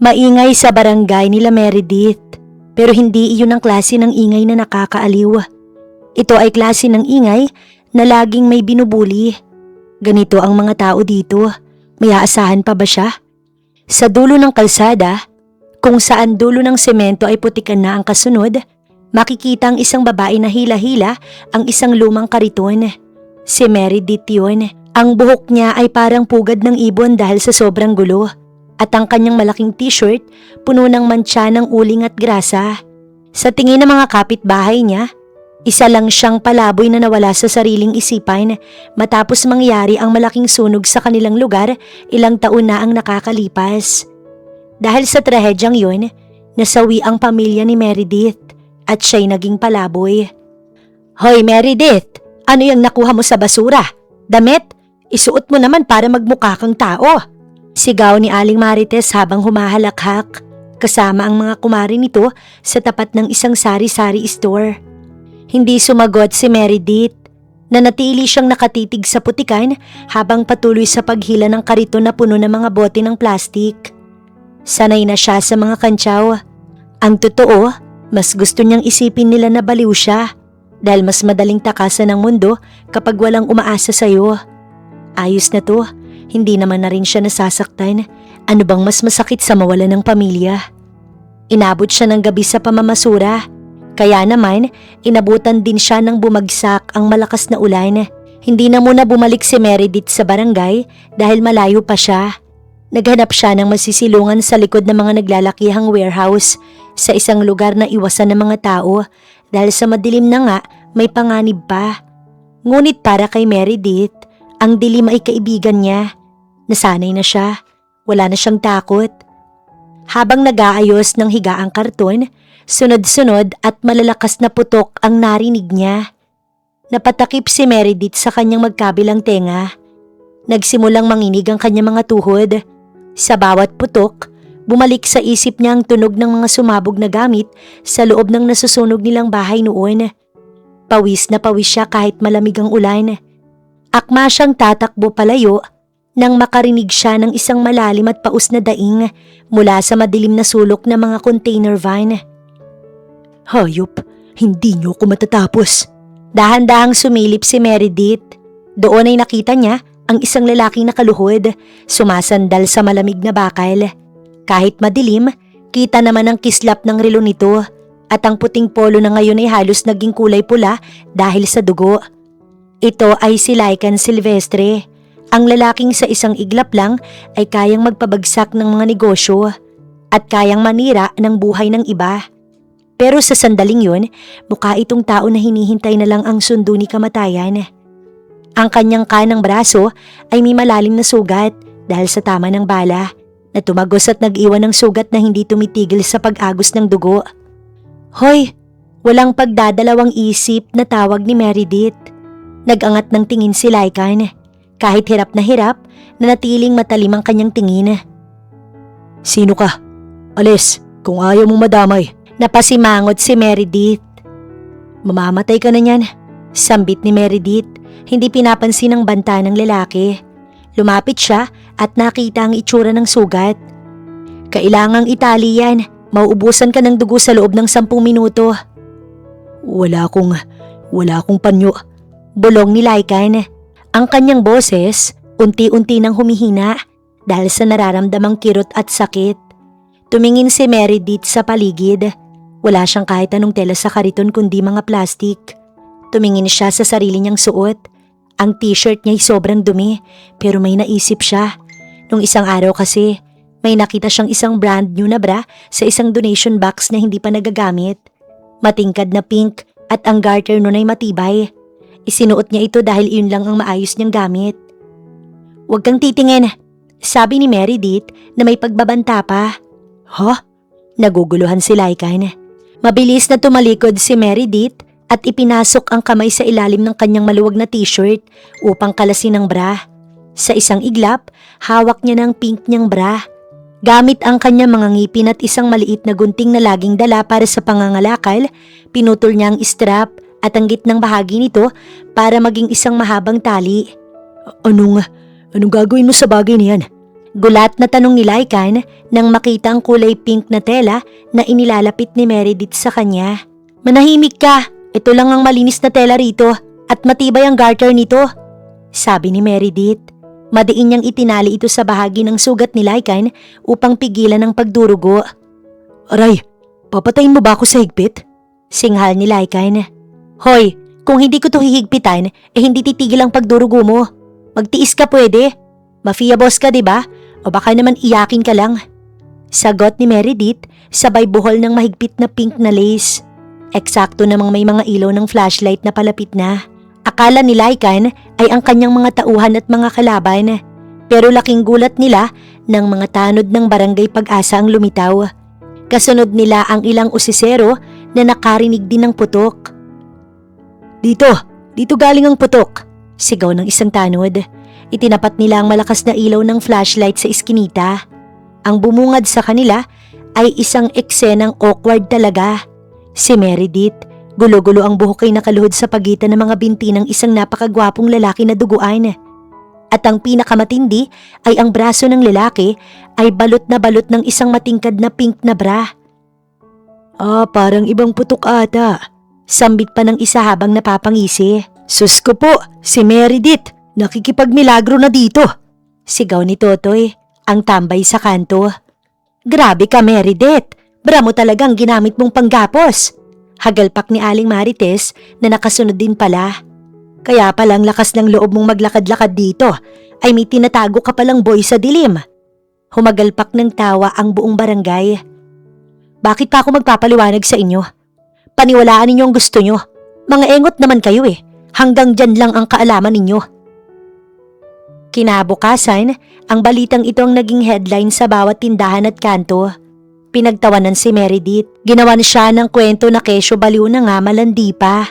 Maingay sa barangay nila Meredith, pero hindi iyon ang klase ng ingay na nakakaaliw. Ito ay klase ng ingay na laging may binubuli. Ganito ang mga tao dito, may aasahan pa ba siya? Sa dulo ng kalsada, kung saan dulo ng semento ay putikan na ang kasunod, makikita ang isang babae na hila-hila ang isang lumang kariton. Si Meredith yun. Ang buhok niya ay parang pugad ng ibon dahil sa sobrang gulo. At ang kanyang malaking t-shirt puno ng mantsa ng uling at grasa. Sa tingin ng mga kapitbahay niya, isa lang siyang palaboy na nawala sa sariling isipan matapos mangyari ang malaking sunog sa kanilang lugar ilang taon na ang nakakalipas. Dahil sa trahedyang yun, nasawi ang pamilya ni Meredith at siya'y naging palaboy. Hoy Meredith, ano yung nakuha mo sa basura? Damit? Isuot mo naman para magmukha kang tao. Sigaw ni Aling Marites habang humahalakhak kasama ang mga kumari nito sa tapat ng isang sari-sari store. Hindi sumagot si Meredith. Nanatili siyang nakatitig sa putikan habang patuloy sa paghila ng kariton na puno ng mga bote ng plastik. Sanay na siya sa mga kantsaw. Ang totoo, mas gusto niyang isipin nila na baliw siya dahil mas madaling takasan ng mundo kapag walang umaasa sa'yo. Ayos na to. Hindi naman na rin siya nasasaktan. Ano bang mas masakit sa mawalan ng pamilya? Inabot siya ng gabi sa pamamasura. Kaya naman, inabutan din siya ng bumagsak ang malakas na ulan. Hindi na muna bumalik si Meredith sa barangay dahil malayo pa siya. Naghanap siya ng masisilungan sa likod ng mga naglalakihang warehouse sa isang lugar na iwasan ng mga tao dahil sa madilim na nga may panganib pa. Ngunit para kay Meredith, ang dilim ay kaibigan niya. Nasanay na siya, wala na siyang takot. Habang nag-aayos ng higaang karton, sunod-sunod at malalakas na putok ang narinig niya. Napatakip si Meredith sa kanyang magkabilang tenga. Nagsimulang manginig ang kanyang mga tuhod. Sa bawat putok, bumalik sa isip niya ang tunog ng mga sumabog na gamit sa loob ng nasusunog nilang bahay noon. Pawis na pawis siya kahit malamig ang ulan. Akma siyang tatakbo palayo nang makarinig siya ng isang malalim at paus na daing mula sa madilim na sulok ng mga container van. Hayop, hindi niyo ko matatapos. Dahan-dahang sumilip si Meredith. Doon ay nakita niya ang isang lalaking nakaluhod, sumasandal sa malamig na bakal. Kahit madilim, kita naman ang kislap ng relo nito at ang puting polo na ngayon ay halos naging kulay pula dahil sa dugo. Ito ay si Lycan Silvestre. Ang lalaking sa isang iglap lang ay kayang magpabagsak ng mga negosyo at kayang manira ng buhay ng iba. Pero sa sandaling yun, mukha itong tao na hinihintay na lang ang sundo ni kamatayan. Ang kanyang kanang braso ay may malalim na sugat dahil sa tama ng bala na tumagos at nag-iwan ng sugat na hindi tumitigil sa pag-agos ng dugo. Hoy! Walang pagdadalawang isip na tawag ni Meredith. Nag-angat ng tingin si Lycan. Kahit hirap, nanatiling matalim ang kanyang tingin. Sino ka? Alis, kung ayaw mong madamay. Napasimangot si Meredith. Mamamatay ka na niyan, sambit ni Meredith. Hindi pinapansin ang banta ng lalaki. Lumapit siya at nakita ang itsura ng sugat. Kailangang itali yan. Mauubusan ka ng dugo sa loob ng 10 minuto. Wala akong panyo. Bulong ni Lycan. Ang kanyang boses, unti-unti nang humihina dahil sa nararamdamang kirot at sakit. Tumingin si Meredith sa paligid. Wala siyang kahit anong tela sa kariton kundi mga plastik. Tumingin siya sa sarili niyang suot. Ang t-shirt niya ay sobrang dumi pero may naisip siya. Nung isang araw kasi, may nakita siyang isang brand new na bra sa isang donation box na hindi pa nagagamit. Matingkad na pink at ang garter nun ay matibay. Isinuot niya ito dahil iyon lang ang maayos niyang gamit. Huwag kang titingin, sabi ni Meredith na may pagbabanta pa. Naguguluhan si Lycan. Mabilis na tumalikod si Meredith at ipinasok ang kamay sa ilalim ng kanyang maluwag na t-shirt upang kalasin ang bra. Sa isang iglap, hawak niya ng pink niyang bra. Gamit ang kanyang mga ngipin at isang maliit na gunting na laging dala para sa pangangalakal, pinutol niya ang strap at ang gitnang bahagi nito para maging isang mahabang tali. Anong gagawin mo sa bagay na yan? Gulat na tanong ni Lycan nang makita ang kulay pink na tela na inilalapit ni Meredith sa kanya. Manahimik ka, ito lang ang malinis na tela rito at matibay ang garter nito, sabi ni Meredith. Madiin niyang itinali ito sa bahagi ng sugat ni Lycan upang pigilan ang pagdurugo. Aray, papatayin mo ba ako sa higpit? Singhal ni Lycan. Hoy, kung hindi ko to hihigpitan, hindi titigil ang pagdurugo mo. Magtiis ka pwede. Mafia boss ka, diba? O baka naman iyakin ka lang. Sagot ni Meredith, sabay buhol ng mahigpit na pink na lace. Eksakto namang may mga ilaw ng flashlight na palapit na. Akala ni Lycan ay ang kanyang mga tauhan at mga kalaban. Pero laking gulat nila nang mga tanod ng barangay Pag-asa ang lumitaw. Kasunod nila ang ilang usisero na nakarinig din ng putok. Dito galing ang putok, sigaw ng isang tanod. Itinapat nila ang malakas na ilaw ng flashlight sa iskinita. Ang bumungad sa kanila ay isang eksenang awkward talaga. Si Meredith, gulo-gulo ang buhok ay nakaluhod sa pagitan ng mga binti ng isang napakagwapong lalaki na duguan. At ang pinakamatindi ay ang braso ng lalaki ay balot ng isang matingkad na pink na bra. Parang ibang putok ata. Sambit pa ng isa habang napapangisi. Sus ko po, si Meredith, nakikipagmilagro na dito. Sigaw ni Totoy, ang tambay sa kanto. Grabe ka Meredith, bra mo talagang ginamit mong panggapos. Hagalpak ni Aling Marites na nakasunod din pala. Kaya palang lakas ng loob mong maglakad-lakad dito ay may tinatago ka palang boy sa dilim. Humagalpak ng tawa ang buong barangay. Bakit pa ako magpapaliwanag sa inyo? Paniwalaan ninyo ang gusto nyo. Mga engot naman kayo eh. Hanggang dyan lang ang kaalaman ninyo. Kinabukasan, ang balitang ito ang naging headline sa bawat tindahan at kanto. Pinagtawanan si Meredith. Ginawan siya ng kwento na kesyo baliw na nga malandi pa.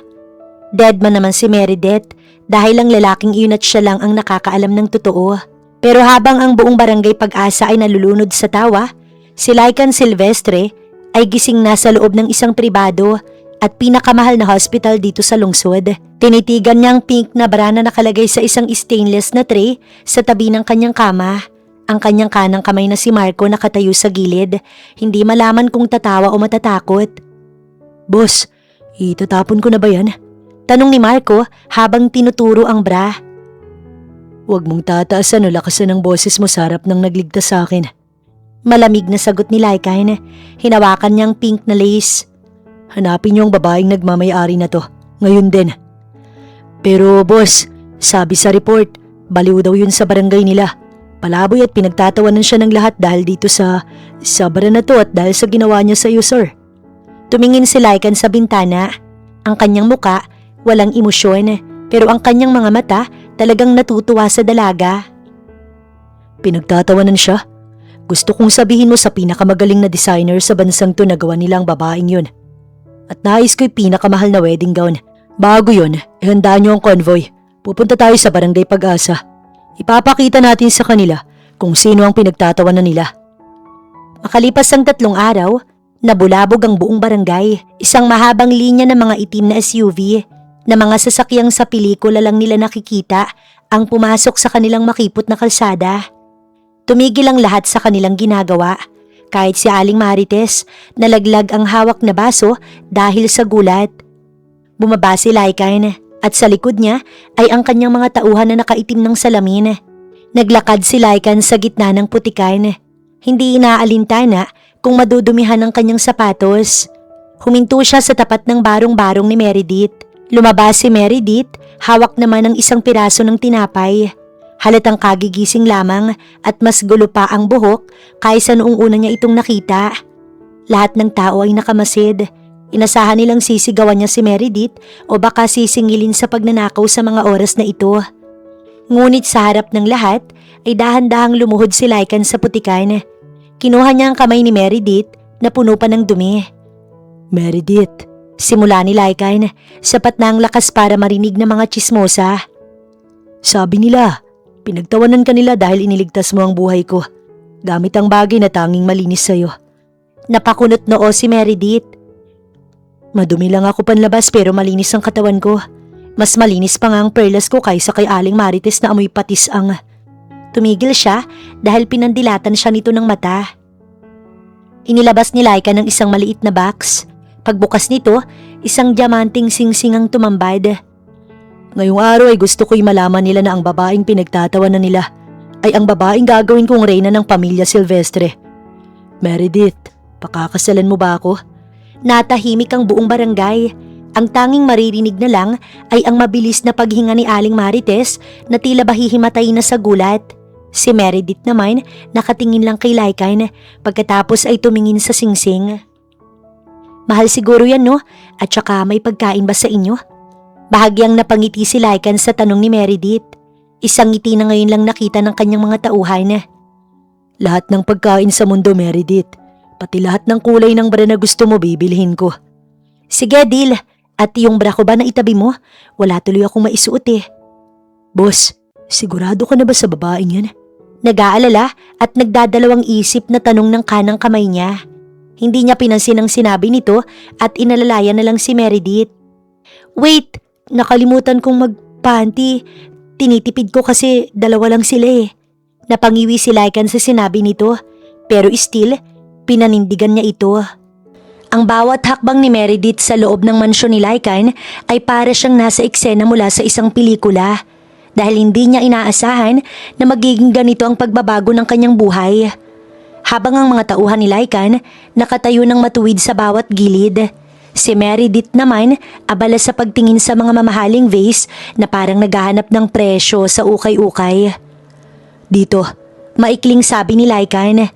Deadman naman si Meredith dahil ang lalaking iyon at siya lang ang nakakaalam ng totoo. Pero habang ang buong barangay Pag-asa ay nalulunod sa tawa, si Lycan Silvestre ay gising na sa loob ng isang pribado at pinakamahal na hospital dito sa lungsod. Tinitigan niya ang pink na bra na nakalagay sa isang stainless na tray sa tabi ng kanyang kama. Ang kanyang kanang kamay na si Marco nakatayo sa gilid, hindi malaman kung tatawa o matatakot. Boss, itatapon ko na ba yan? Tanong ni Marco habang tinuturo ang bra. Huwag mong tataasan o lakasan ang boses mo sa harap ng nagligtas sa akin. Malamig na sagot ni Lycan. Hinawakan niyang pink na lace. Hanapin niyo ang babaeng nagmamay-ari na to. Ngayon din. Pero boss, sabi sa report, baliw daw yun sa barangay nila. Palaboy at pinagtatawanan siya ng lahat dahil dito sa bara na to at dahil sa ginawa niya sa iyo, sir. Tumingin si Lycan sa bintana. Ang kanyang muka, walang emosyon, pero ang kanyang mga mata talagang natutuwa sa dalaga. Pinagtatawanan siya? Gusto kong sabihin mo sa pinakamagaling na designer sa bansang to na gawa nila ang babaeng yun. At nais ko'y pinakamahal na wedding gown. Bago yun, ihandaan niyo ang convoy. Pupunta tayo sa barangay Pag-asa. Ipapakita natin sa kanila kung sino ang pinagtatawanan nila. Makalipas ang 3 araw, nabulabog ang buong barangay. Isang mahabang linya ng mga itim na SUV na mga sasakyang sa pelikula lang nila nakikita ang pumasok sa kanilang makipot na kalsada. Tumigil ang lahat sa kanilang ginagawa. Kahit si Aling Marites, nalaglag ang hawak na baso dahil sa gulat. Bumaba si Lycan at sa likod niya ay ang kanyang mga tauhan na nakaitim ng salamin. Naglakad si Lycan sa gitna ng putikan. Hindi inaalintana kung madudumihan ang kanyang sapatos. Huminto siya sa tapat ng barong-barong ni Meredith. Lumabas si Meredith, hawak naman ng isang piraso ng tinapay. Halatang kagigising lamang at mas gulo pa ang buhok kaysa noong una niya itong nakita. Lahat ng tao ay nakamasid. Inasahan nilang sisigawan niya si Meredith o baka sisingilin sa pagnanakaw sa mga oras na ito. Ngunit sa harap ng lahat ay dahan-dahang lumuhod si Lycan sa putikan. Kinuha niya ang kamay ni Meredith na puno pa ng dumi. Meredith, simula ni Lycan, sapat na ang lakas para marinig ng mga tsismosa. Sabi nila, pinagtawanan ka nila dahil iniligtas mo ang buhay ko. Gamit ang bagay na tanging malinis sa'yo. Napakunot noo si Meredith. Madumi lang ako panlabas pero malinis ang katawan ko. Mas malinis pa nga ang perlas ko kaysa kay Aling Marites na amoy patis ang... Tumigil siya dahil pinandilatan siya nito ng mata. Inilabas ni Laika ng isang maliit na box. Pagbukas nito, isang diamanting singsing ang tumambad. Ngayong araw ay gusto ko'y malaman nila na ang babaeng pinagtatawanan nila ay ang babaeng gagawin kong reyna ng pamilya Silvestre. Meredith, pakakasalan mo ba ako? Natahimik ang buong barangay. Ang tanging maririnig na lang ay ang mabilis na paghinga ni Aling Marites na tila ba hihimatay na sa gulat. Si Meredith naman nakatingin lang kay Lycan pagkatapos ay tumingin sa singsing. Mahal siguro yan, no? At saka may pagkain ba sa inyo? Bahagyang napangiti si Lycan sa tanong ni Meredith. Isang ngiti na ngayon lang nakita ng kanyang mga tauhan. Lahat ng pagkain sa mundo, Meredith. Pati lahat ng kulay ng bra na gusto mo bibilhin ko. Sige, deal. At yung bra ko ba na itabi mo? Wala tuloy akong maisuot eh. Boss, sigurado ka na ba sa babaeng yan? Nag-aalala at nagdadalawang isip na tanong ng kanang kamay niya. Hindi niya pinansin ang sinabi nito at inalalayan na lang si Meredith. Wait, nakalimutan kong mag-panty. Tinitipid ko kasi dalawa lang sila eh. Napangiwi si Lycan sa sinabi nito, pero still, pinanindigan niya ito. Ang bawat hakbang ni Meredith sa loob ng mansyon ni Lycan ay para siyang nasa eksena mula sa isang pelikula dahil hindi niya inaasahan na magiging ganito ang pagbabago ng kanyang buhay. Habang ang mga tauhan ni Lycan nakatayo ng matuwid sa bawat gilid, si Meredith naman abala sa pagtingin sa mga mamahaling vase na parang naghahanap ng presyo sa ukay-ukay. Dito, maikling sabi ni Lycan.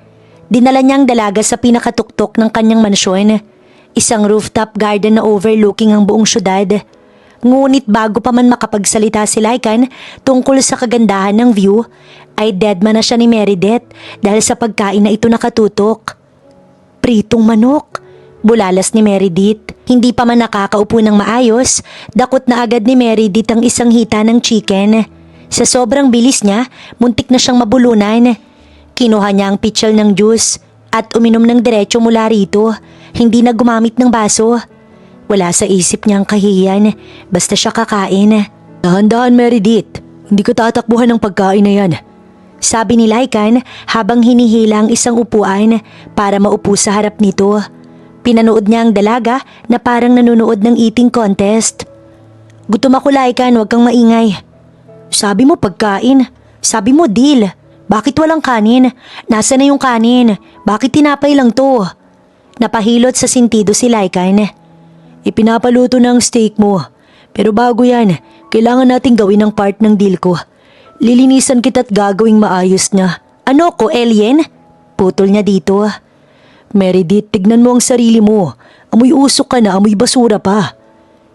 Dinala niyang dalaga sa pinakatuktok ng kanyang mansyon, isang rooftop garden na overlooking ang buong syudad. Ngunit bago pa man makapagsalita si Lycan tungkol sa kagandahan ng view, ay deadman na siya ni Meredith dahil sa pagkain na ito nakatutok. Pritong manok, bulalas ni Meredith. Hindi pa man nakakaupo ng maayos, dakot na agad ni Meredith ang isang hita ng chicken. Sa sobrang bilis niya, muntik na siyang mabulunan. Kinuha niya ang pitchel ng juice at uminom ng diretso mula rito, hindi na gumamit ng baso. Wala sa isip niya ang kahihiyan, basta siya kakain. Dahan-dahan, Meredith, hindi ko tatakbuhan ng pagkain na yan. Sabi ni Lycan habang hinihila ang isang upuan para maupo sa harap nito. Pinanood niya ang dalaga na parang nanonood ng eating contest. Gutom ako, Lycan, huwag kang maingay. Sabi mo pagkain, sabi mo deal. Bakit walang kanin? Nasaan na yung kanin? Bakit tinapay lang to? Napahilot sa sintido si Lycan. Ipinapaluto ng steak mo. Pero bago yan, kailangan nating gawin ang part ng deal ko. Lilinisan kita't gagawing maayos na. Ano ko, alien? Putol niya dito. Meredith, tignan mo ang sarili mo. Amoy usok ka na, amoy basura pa.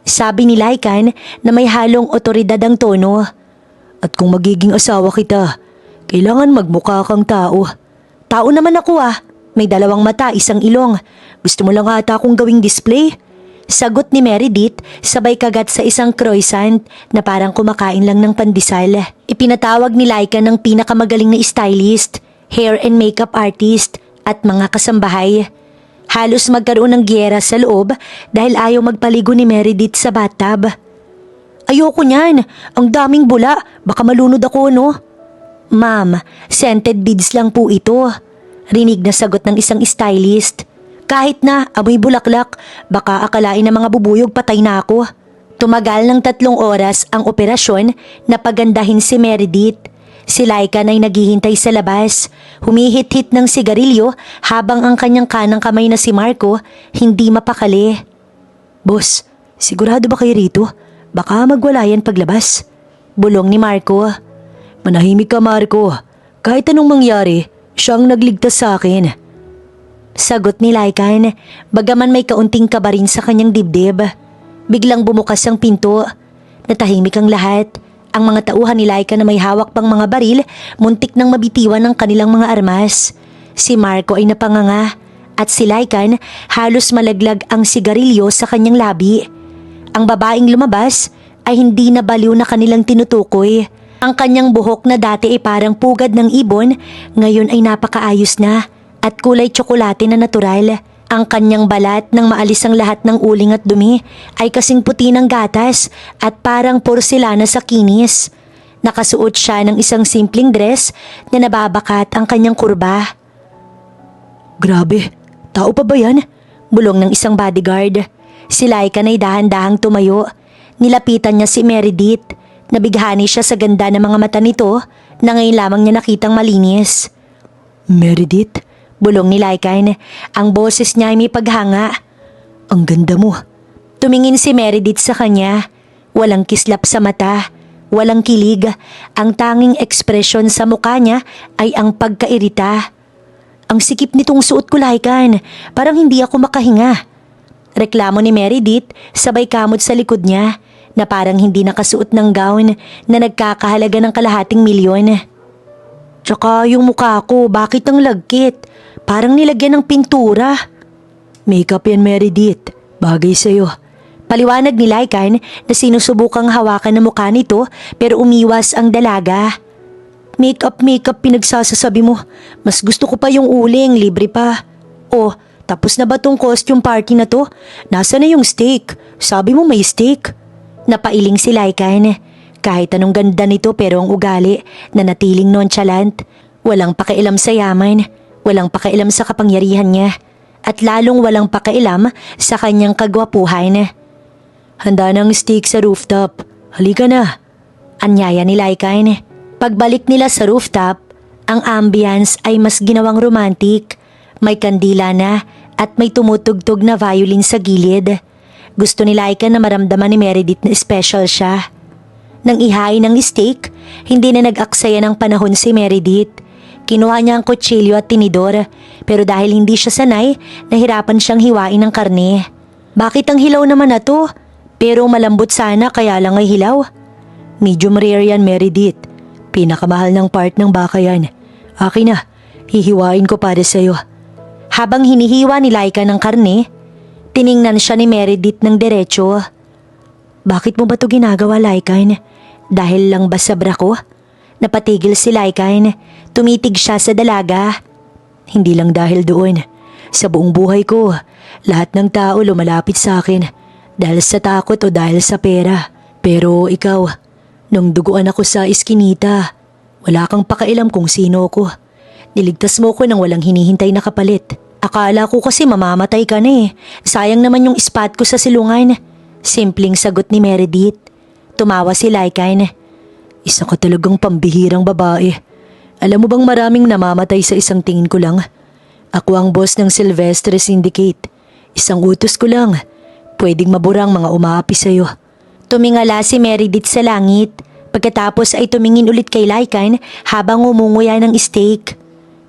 Sabi ni Lycan na may halong otoridad ang tono. At kung magiging asawa kita, kailangan magmukha kang tao. Tao naman ako ah. May dalawang mata, isang ilong. Gusto mo lang ata akong gawing display? Sagot ni Meredith sabay kagat sa isang croissant na parang kumakain lang ng pandesal. Ipinatawag ni Lycan ng pinakamagaling na stylist, hair and makeup artist at mga kasambahay. Halos magkaroon ng giyera sa loob dahil ayaw magpaligo ni Meredith sa bathtub. Ayoko niyan, ang daming bula, baka malunod ako no? Ma'am, scented beads lang po ito. Rinig na sagot ng isang stylist. Kahit na amoy bulaklak, baka akalain ng mga bubuyog patay na ako. Tumagal ng 3 oras ang operasyon na pagandahin si Meredith. Si Lycan ay naghihintay sa labas, humihit-hit ng sigarilyo habang ang kanyang kanang kamay na si Marco hindi mapakali. Boss, sigurado ba kayo rito? Baka magwala yan paglabas. Bulong ni Marco. Manahimik ka, Marco. Kahit anong mangyari, siya ang nagligtas sa akin. Sagot ni Lycan, bagaman may kaunting kaba rin sa kanyang dibdib. Biglang bumukas ang pinto. Natahimik ang lahat. Ang mga tauhan ni Lycan na may hawak pang mga baril, muntik nang mabitiwan ng kanilang mga armas. Si Marco ay napanganga at si Lycan halos malaglag ang sigarilyo sa kanyang labi. Ang babaeng lumabas ay hindi na baliw na kanilang tinutukoy. Ang kanyang buhok na dati ay parang pugad ng ibon, ngayon ay napakaayos na at kulay tsokolate na natural. Ang kanyang balat nang maalis ang lahat ng uling at dumi ay kasing puti ng gatas at parang porselana sa kinis. Nakasuot siya ng isang simpleng dress na nababakat ang kanyang kurba. Grabe, tao pa ba yan? Bulong ng isang bodyguard. Si Lycan ay dahan-dahang tumayo. Nilapitan niya si Meredith. Nabighani siya sa ganda ng mga mata nito na ngayon lamang niya nakitang malinis. Meredith? Bulong ni Lycan. Ang boses niya ay may paghanga. Ang ganda mo. Tumingin si Meredith sa kanya. Walang kislap sa mata. Walang kilig. Ang tanging ekspresyon sa mukha niya ay ang pagkairita. Ang sikip nitong suot ko, Lycan. Parang hindi ako makahinga. Reklamo ni Meredith sabay kamot sa likod niya na parang hindi nakasuot ng gown na nagkakahalaga ng ₱250,000. Tsaka yung mukha ko, bakit ang lagkit? Parang nilagyan ng pintura. Makeup yan, Meredith. Bagay sa'yo. Paliwanag ni Lycan na sinusubukang hawakan ng mukha nito pero umiwas ang dalaga. Makeup pinagsasasabi mo. Mas gusto ko pa yung uling, libre pa. Oh, tapos na ba tong costume party na to? Nasaan na yung steak? Sabi mo may steak. Napailing si Lycan. Kahit anong ganda nito pero ang ugali na natiling nonchalant. Walang pakialam sa yaman. Walang pakialam sa kapangyarihan niya. At lalong walang pakialam sa kanyang kagwapuhan. Handa ng steak sa rooftop. Halika na. Anyaya ni Lycan. Pagbalik nila sa rooftop, ang ambience ay mas ginawang romantic. May kandila na at may tumutugtog na violin sa gilid. Gusto ni Lycan na maramdaman ni Meredith na special siya. Nang ihain ng steak, hindi na nag-aksaya ng panahon si Meredith. Kinuha niya ang kutsilyo at tinidor, pero dahil hindi siya sanay, nahirapan siyang hiwain ng karne. Bakit ang hilaw naman na to? Pero malambot sana kaya lang ay hilaw. Medium rare yan, Meredith. Pinakamahal ng part ng baka yan. Akin na, hihiwain ko para sa'yo. Habang hinihiwa ni Lycan ng karne, tiningnan siya ni Meredith ng diretso. Bakit mo ba to ginagawa, Lycan? Dahil lang ba sa bra ko? Napatigil si Lycan. Tumitig siya sa dalaga. Hindi lang dahil doon. Sa buong buhay ko, lahat ng tao lumalapit sa akin. Dahil sa takot o dahil sa pera. Pero ikaw, nung duguan ako sa iskinita, wala kang pakailam kung sino ko. Niligtas mo ko nang walang hinihintay na kapalit. Akala ko kasi mamamatay ka na eh. Sayang naman yung spot ko sa silungan. Simpleng sagot ni Meredith. Tumawa si Lycan. Isa ka talagang pambihirang babae. Alam mo bang maraming namamatay sa isang tingin ko lang? Ako ang boss ng Silvestre Syndicate. Isang utos ko lang. Pwedeng maburang mga umaapi sa'yo. Tumingala si Meredith sa langit. Pagkatapos ay tumingin ulit kay Lycan habang umunguya ng steak.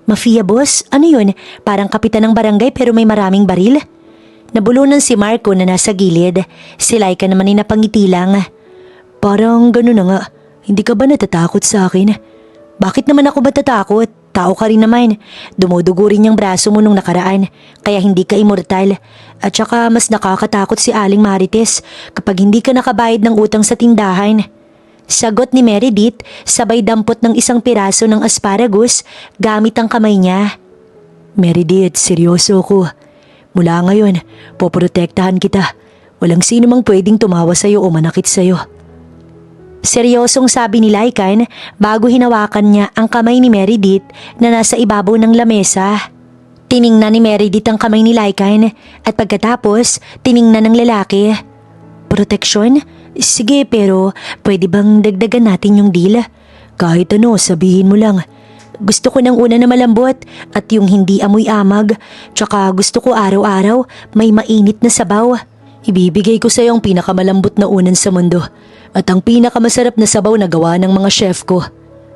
Mafia boss? Ano yun? Parang kapitan ng barangay pero may maraming baril? Nabulunan si Marco na nasa gilid. Si Lycan naman ay napangiti lang. Parang gano'n na nga. Hindi ka ba natatakot sa akin? Bakit naman ako matatakot? Tao ka rin naman. Dumudugo rin yung braso mo nung nakaraan. Kaya hindi ka immortal. At saka mas nakakatakot si Aling Marites kapag hindi ka nakabayad ng utang sa tindahan. Sagot ni Meredith sabay dampot ng isang piraso ng asparagus gamit ang kamay niya. Meredith, seryoso ko. Mula ngayon, poprotektahan kita. Walang sino mang pwedeng tumawa sa'yo o manakit sa'yo. Seryosong sabi ni Lycan bago hinawakan niya ang kamay ni Meredith na nasa ibabaw ng lamesa. Tiningnan ni Meredith ang kamay ni Lycan at pagkatapos tiningnan ng lalaki. Proteksyon? Sige pero pwede bang dagdagan natin yung deal? Kahit ano sabihin mo lang. Gusto ko ng una na malambot at yung hindi amoy amag. Tsaka gusto ko araw-araw may mainit na sabaw. Ibibigay ko sa iyo ang pinakamalambot na unan sa mundo. At ang pinakamasarap na sabaw na gawa ng mga chef ko.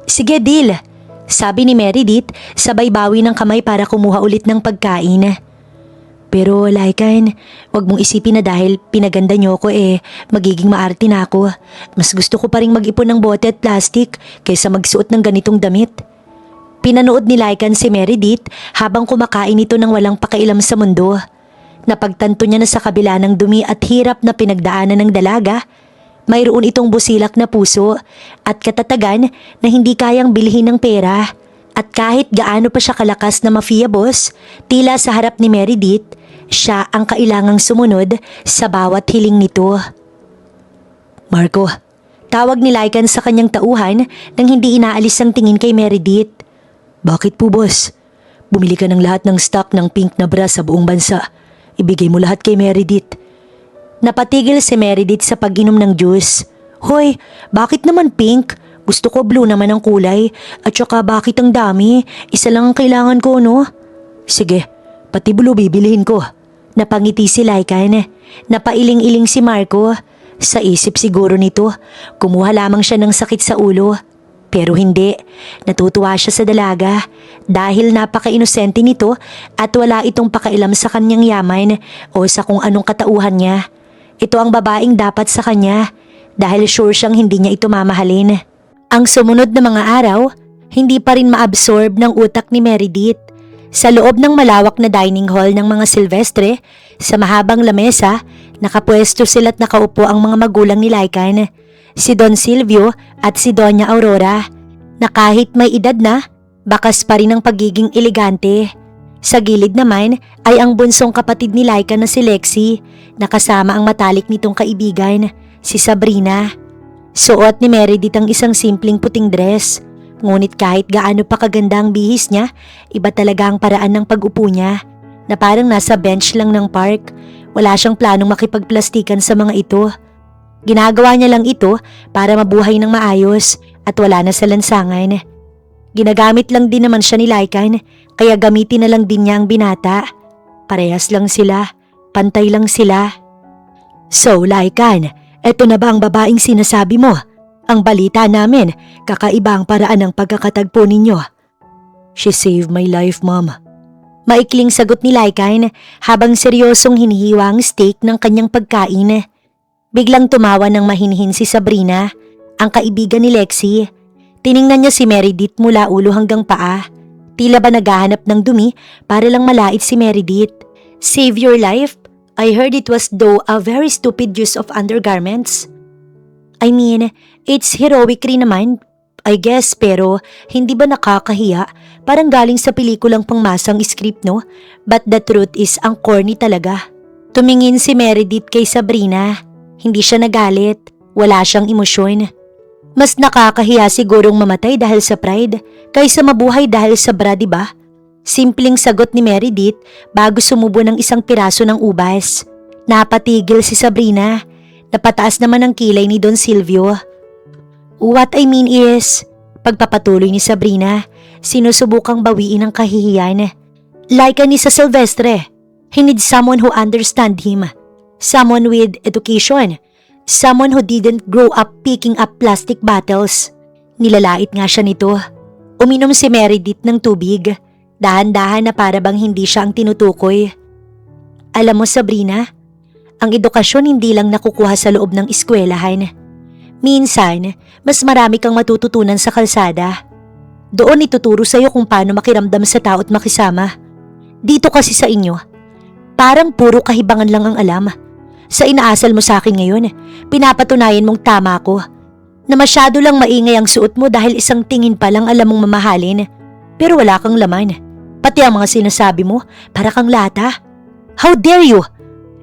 Sige, deal. Sabi ni Meredith, sabay bawi ng kamay para kumuha ulit ng pagkain. Pero Lycan, wag mong isipin na dahil pinaganda niyo ko magiging maarte na ako. Mas gusto ko pa rin mag-ipon ng bote at plastic kaysa magsuot ng ganitong damit. Pinanood ni Lycan si Meredith habang kumakain ito ng walang pakialam sa mundo. Napagtanto niya na sa kabila ng dumi at hirap na pinagdaanan ng dalaga, mayroon itong busilak na puso at katatagan na hindi kayang bilhin ng pera. At kahit gaano pa siya kalakas na mafia boss, tila sa harap ni Meredith, siya ang kailangang sumunod sa bawat hiling nito. Marco, Tawag ni Lycan sa kanyang tauhan nang hindi inaalis ang tingin kay Meredith. Bakit po boss? Bumili ka ng lahat ng stock ng pink na bra sa buong bansa. Ibigay mo lahat kay Meredith. Napatigil si Meredith sa pag-inom ng juice. Hoy, bakit naman pink? Gusto ko blue naman ang kulay. At saka bakit ang dami? Isa lang ang kailangan ko, no? Sige, pati blue bibilihin ko. Napangiti si Lycan. Napailing-iling si Marco. Sa isip siguro nito, kumuha lamang siya ng sakit sa ulo. Pero hindi, natutuwa siya sa dalaga dahil napaka-inosente nito at wala itong pakailam sa kanyang yaman o sa kung anong katauhan niya. Ito ang babaeng dapat sa kanya dahil sure siyang hindi niya ito mamahalin. Ang sumunod na mga araw, hindi pa rin maabsorb ng utak ni Meredith. Sa loob ng malawak na dining hall ng mga Silvestre, sa mahabang lamesa, nakapwesto sila't nakaupo ang mga magulang ni Lycan, si Don Silvio at si Doña Aurora, na kahit may edad na, bakas pa rin ang pagiging elegante. Sa gilid naman ay ang bunsong kapatid ni Lycan na si Lexie, na kasama ang matalik nitong kaibigan, si Sabrina. Suot ni Meredith ang isang simpleng puting dress, ngunit kahit gaano pa kaganda ang bihis niya, iba talaga ang paraan ng pag-upo niya, na parang nasa bench lang ng park. Wala siyang planong makipagplastikan sa mga ito. Ginagawa niya lang ito para mabuhay ng maayos at wala na sa lansangan. Ginagamit lang din naman siya ni Lycan, kaya gamitin na lang din niya ang binata. Parehas lang sila, pantay lang sila. So Lycan, eto na ba ang babaeng sinasabi mo? Ang balita namin, kakaiba ang paraan ng pagkakatagpo ninyo. She saved my life, Mom. Maikling sagot ni Lycan habang seryosong hinihiwa ang steak ng kanyang pagkain. Biglang tumawa ng mahinhin si Sabrina, ang kaibigan ni Lexie. Tiningnan niya si Meredith mula ulo hanggang paa. Tila ba naghahanap ng dumi para lang malait si Meredith. Save your life? I heard it was though a very stupid use of undergarments. I mean, it's heroic rin naman, I guess, pero hindi ba nakakahiya? Parang galing sa pelikulang pangmasang script, no? But the truth is, ang corny talaga. Tumingin si Meredith kay Sabrina. Hindi siya nagalit. Wala siyang emosyon. Mas nakakahiya sigurong mamatay dahil sa pride kaysa mabuhay dahil sa bra, diba? Simpleng sagot ni Meredith bago sumubo ng isang piraso ng ubas. Napatigil si Sabrina. Napataas naman ang kilay ni Don Silvio. What I mean is, pagpapatuloy ni Sabrina, sinusubukang bawiin ang kahihiyan. Lycan is a Silvestre. He needs someone who understand him. Someone with education. Someone who didn't grow up picking up plastic bottles. Nilalait nga siya nito. Uminom si Meredith ng tubig. Dahan-dahan na para bang hindi siya ang tinutukoy. Alam mo Sabrina, ang edukasyon hindi lang nakukuha sa loob ng eskwelahan. Minsan, mas marami kang matututunan sa kalsada. Doon ituturo sa'yo kung paano makiramdam sa tao at makisama. Dito kasi sa inyo, parang puro kahibangan lang ang alam. Sa inaasal mo sa akin ngayon, pinapatunayan mong tama ko. Na masyado lang maingay ang suot mo dahil isang tingin pa lang alam mong mamahalin. Pero wala kang laman. Pati ang mga sinasabi mo, para kang lata. How dare you?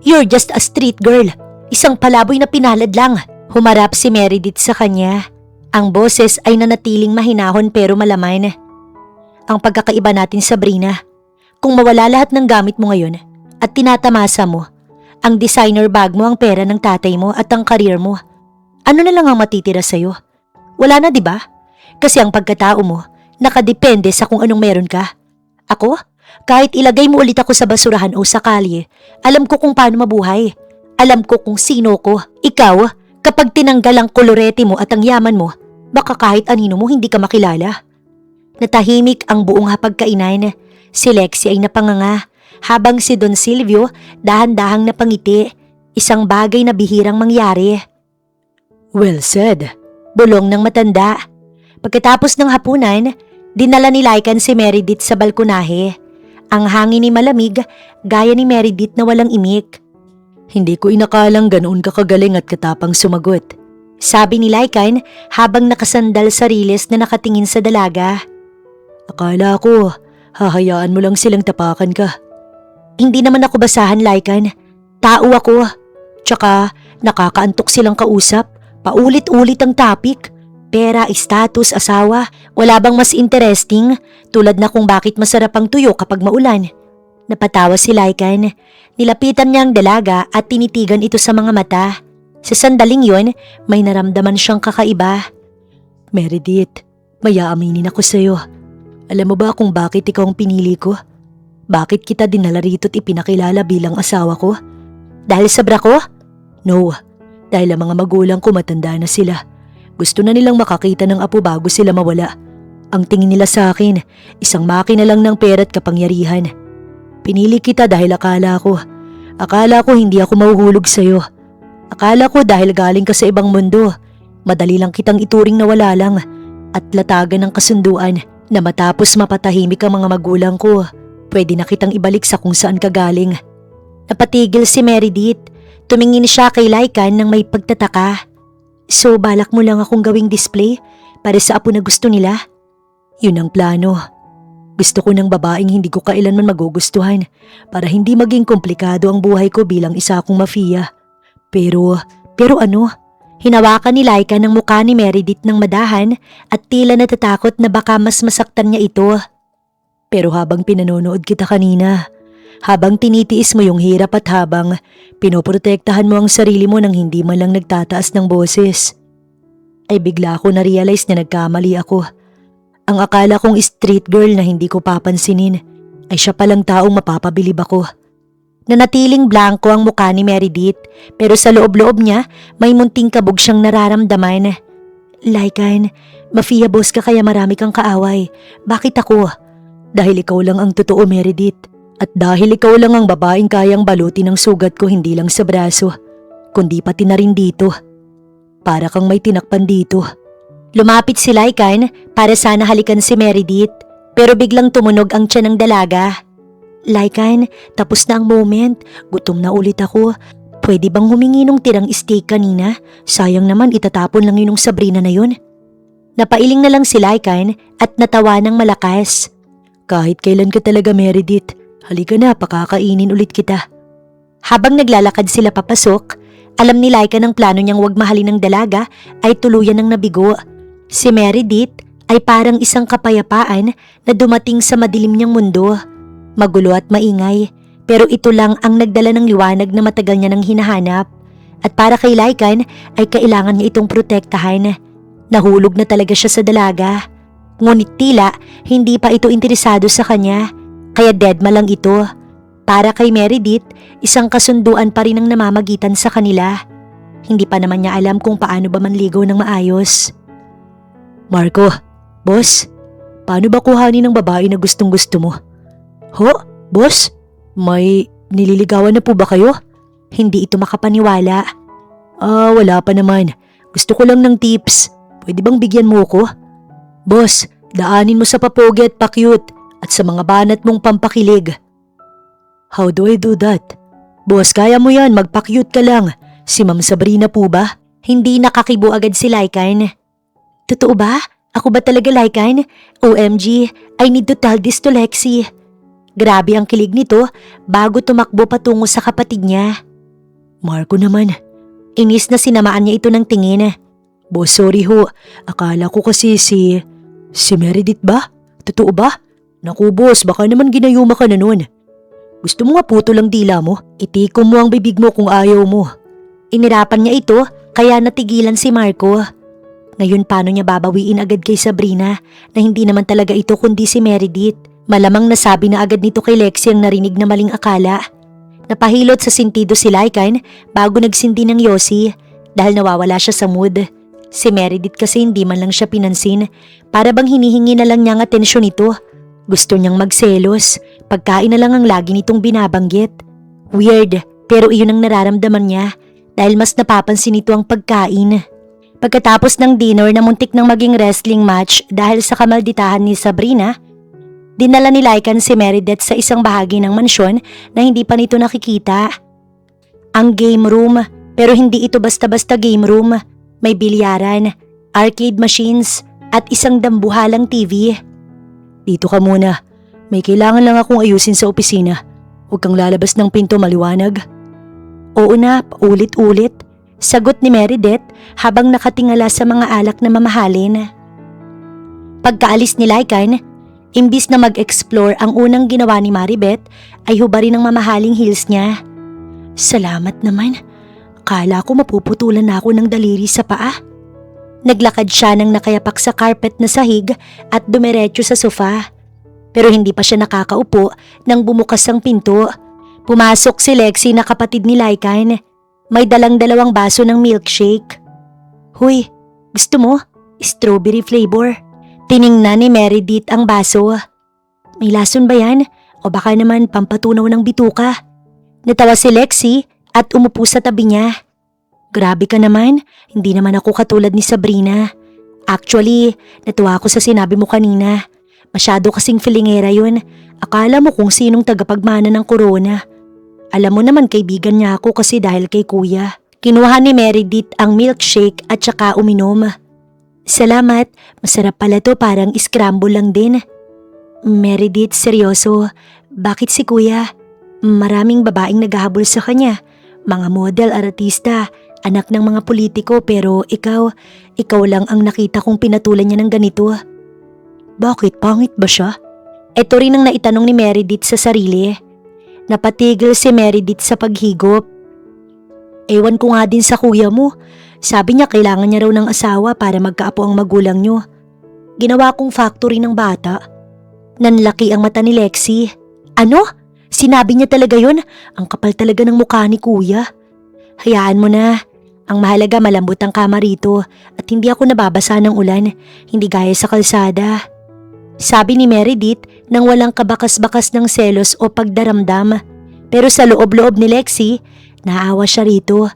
You're just a street girl. Isang palaboy na pinalad lang. Humarap si Meredith sa kanya. Ang boses ay nanatiling mahinahon pero malaman. Ang pagkakaiba natin Sabrina, kung mawala lahat ng gamit mo ngayon at tinatamasa mo, ang designer bag mo ang pera ng tatay mo at ang career mo, ano na lang ang matitira sa'yo? Wala na diba? Kasi ang pagkatao mo, nakadepende sa kung anong meron ka. Ako? Kahit ilagay mo ulit ako sa basurahan o sa kalye, alam ko kung paano mabuhay. Alam ko kung sino ko. Ikaw, kapag tinanggal ang kolorete mo at ang yaman mo, baka kahit anino mo hindi ka makilala. Natahimik ang buong hapagkainan. Si Lexie ay napanganga, habang si Don Silvio dahan-dahang napangiti. Isang bagay na bihirang mangyari. Well said. Bulong ng matanda. Pagkatapos ng hapunan, dinala ni Lycan si Meredith sa balkonahe. Ang hangin ni malamig, gaya ni Meredith na walang imik. Hindi ko inakalang ganoon ka kagaling at katapang sumagot. Sabi ni Lycan habang nakasandal sa riles na nakatingin sa dalaga. Akala ko, hahayaan mo lang silang tapakan ka. Hindi naman ako basahan, Lycan. Tao ako. Tsaka nakakaantok silang kausap. Paulit-ulit ang topic. Pera, status, asawa. Wala bang mas interesting? Tulad na kung bakit masarap ang tuyo kapag maulan. Napatawa si Lycan. Nilapitan niya ang dalaga at tinitigan ito sa mga mata. Sa sandaling yon, may naramdaman siyang kakaiba. Meredith, may aaminin ako sa'yo. Alam mo ba kung bakit ikaw ang pinili ko? Bakit kita dinala rito't ipinakilala bilang asawa ko? Dahil sa bra ko? No, dahil ang mga magulang ko matanda na sila. Gusto na nilang makakita ng apo bago sila mawala. Ang tingin nila sa akin, isang makina lang ng pera at kapangyarihan. Pinili kita dahil akala ko hindi ako mahuhulog sa'yo. Akala ko dahil galing ka sa ibang mundo, madali lang kitang ituring na wala lang at latagan ng kasunduan na matapos mapatahimik ang mga magulang ko, pwede na kitang ibalik sa kung saan ka galing. Napatigil si Meredith. Tumingin siya kay Lycan nang may pagtataka. So balak mo lang akong gawing display para sa apo na gusto nila? Yun ang plano. Gusto ko ng babaeng hindi ko kailanman magugustuhan para hindi maging komplikado ang buhay ko bilang isa akong mafia. Pero ano? Hinawakan ni Lycan ang mukha ni Meredith ng madahan at tila natatakot na baka mas masaktan niya ito. Pero habang pinanonood kita kanina, habang tinitiis mo yung hirap at habang pinoprotektahan mo ang sarili mo nang hindi man lang nagtataas ng boses, ay bigla ko na-realize na nagkamali ako. Ang akala kong street girl na hindi ko papansinin ay siya palang taong mapapabilib ako. Nanatiling blanco ang mukha ni Meredith pero sa loob-loob niya may munting kabog siyang nararamdaman. Lycan, mafia boss ka kaya marami kang kaaway. Bakit ako? Dahil ikaw lang ang totoo, Meredith. At dahil ikaw lang ang babaeng kayang balutin ng sugat ko hindi lang sa braso, kundi pati na rin dito. Para kang may tinakpan dito. Lumapit si Lycan para sana halikan si Meredith pero biglang tumunog ang tiyan ng dalaga. Lycan, tapos na ang moment. Gutom na ulit ako. Pwede bang humingi nung tirang steak kanina? Sayang naman itatapon lang yun ng Sabrina na yun. Napailing na lang si Lycan at natawa ng malakas. Kahit kailan ka talaga, Meredith. Halika na, pakakainin ulit kita. Habang naglalakad sila papasok, alam ni Lycan ang plano niyang wag mahalin ng dalaga ay tuluyan ng nabigo. Si Meredith ay parang isang kapayapaan na dumating sa madilim niyang mundo. Magulo at maingay, pero ito lang ang nagdala ng liwanag na matagal niya nang hinahanap. At para kay Lycan ay kailangan niya itong protektahan. Nahulog na talaga siya sa dalaga. Ngunit tila hindi pa ito interesado sa kanya, kaya deadma lang ito. Para kay Meredith, isang kasunduan pa rin ang namamagitan sa kanila. Hindi pa naman niya alam kung paano ba manligaw ng maayos. Marco, boss, paano ba kuhanin ng babae na gustong gusto mo? Ho, boss? May nililigawan na po ba kayo? Hindi ito makapaniwala. Wala pa naman. Gusto ko lang ng tips. Pwede bang bigyan mo ko? Boss, daanin mo sa papogi at pa-cute at sa mga banat mong pampakilig. How do I do that? Boss, kaya mo yan, magpa-cute ka lang. Si Ma'am Sabrina po ba? Hindi nakakibo agad si Lycan. Totoo ba? Ako ba talaga, Lycan? OMG, I need to tell this to Lexi. Grabe ang kilig nito bago tumakbo patungo sa kapatid niya. Marco naman, inis na sinamaan niya ito ng tingin. Boss, sorry ho. Akala ko kasi si Meredith ba? Totoo ba? Naku boss, baka naman ginayuma ka na nun. Gusto mo nga puto lang dila mo? Itikom mo ang bibig mo kung ayaw mo. Inirapan niya ito kaya natigilan si Marco. Ngayon paano niya babawiin agad kay Sabrina na hindi naman talaga ito kundi si Meredith? Malamang nasabi na agad nito kay Lexi ang narinig na maling akala. Napahilot sa sintido si Lycan bago nagsindi ng yosi dahil nawawala siya sa mood. Si Meredith kasi hindi man lang siya pinansin, para bang hinihingi na lang niya ang atensyon nito. Gusto niyang magselos, pagkain na lang ang lagi nitong binabanggit. Weird, pero iyon ang nararamdaman niya dahil mas napapansin nito ang pagkain. Pagkatapos ng dinner na muntik nang maging wrestling match dahil sa kamalditahan ni Sabrina, dinala ni Lycan si Meredith sa isang bahagi ng mansyon na hindi pa nito nakikita. Ang game room, pero hindi ito basta-basta game room. May bilyaran, arcade machines at isang dambuhalang TV. Dito ka muna. May kailangan lang akong ayusin sa opisina. Huwag kang lalabas ng pinto, maliwanag. Oo na, paulit-ulit. Sagot ni Meredith habang nakatingala sa mga alak na mamahalin. Pagkaalis ni Lycan, imbis na mag-explore ang unang ginawa ni Maribeth ay hubarin ang mamahaling heels niya. Salamat naman. Kala ko mapuputulan na ako ng daliri sa paa. Naglakad siya nang nakayapak sa carpet na sahig at dumiretso sa sofa. Pero hindi pa siya nakakaupo nang bumukas ang pinto. Pumasok si Lexi na kapatid ni Lycan. May dalang 2 baso ng milkshake. Huy, gusto mo? Strawberry flavor. Tiningnan ni Meredith ang baso. May lason ba yan? O baka naman pampatunaw ng bituka? Natawa si Lexi at umupo sa tabi niya. Grabe ka naman, hindi naman ako katulad ni Sabrina. Actually, natuwa ako sa sinabi mo kanina. Masyado kasing filingera yun. Akala mo kung sinong tagapagmana ng corona. Alam mo naman kaibigan niya ako kasi dahil kay kuya. Kinuha ni Meredith ang milkshake at saka uminom. Salamat, masarap pala to, parang scramble lang din. Meredith, seryoso, bakit si kuya? Maraming babaeng naghahabol sa kanya. Mga model, artista, anak ng mga politiko, pero ikaw lang ang nakita kong pinatulan niya ng ganito. Bakit? Pangit ba siya? Ito rin ang naitanong ni Meredith sa sarili. Napatigil si Meredith sa paghigop. Ewan ko nga din sa kuya mo. Sabi niya kailangan niya raw ng asawa para magkaapo ang magulang niyo. Ginawa kong factory ng bata. Nanlaki ang mata ni Lexi. Ano? Sinabi niya talaga yun? Ang kapal talaga ng mukha ni kuya. Hayaan mo na. Ang mahalaga malambot ang kama rito at hindi ako nababasa ng ulan. Hindi gaya sa kalsada. Sabi ni Meredith nang walang kabakas-bakas ng selos o pagdaramdam. Pero sa loob-loob ni Lexi, naawa siya rito.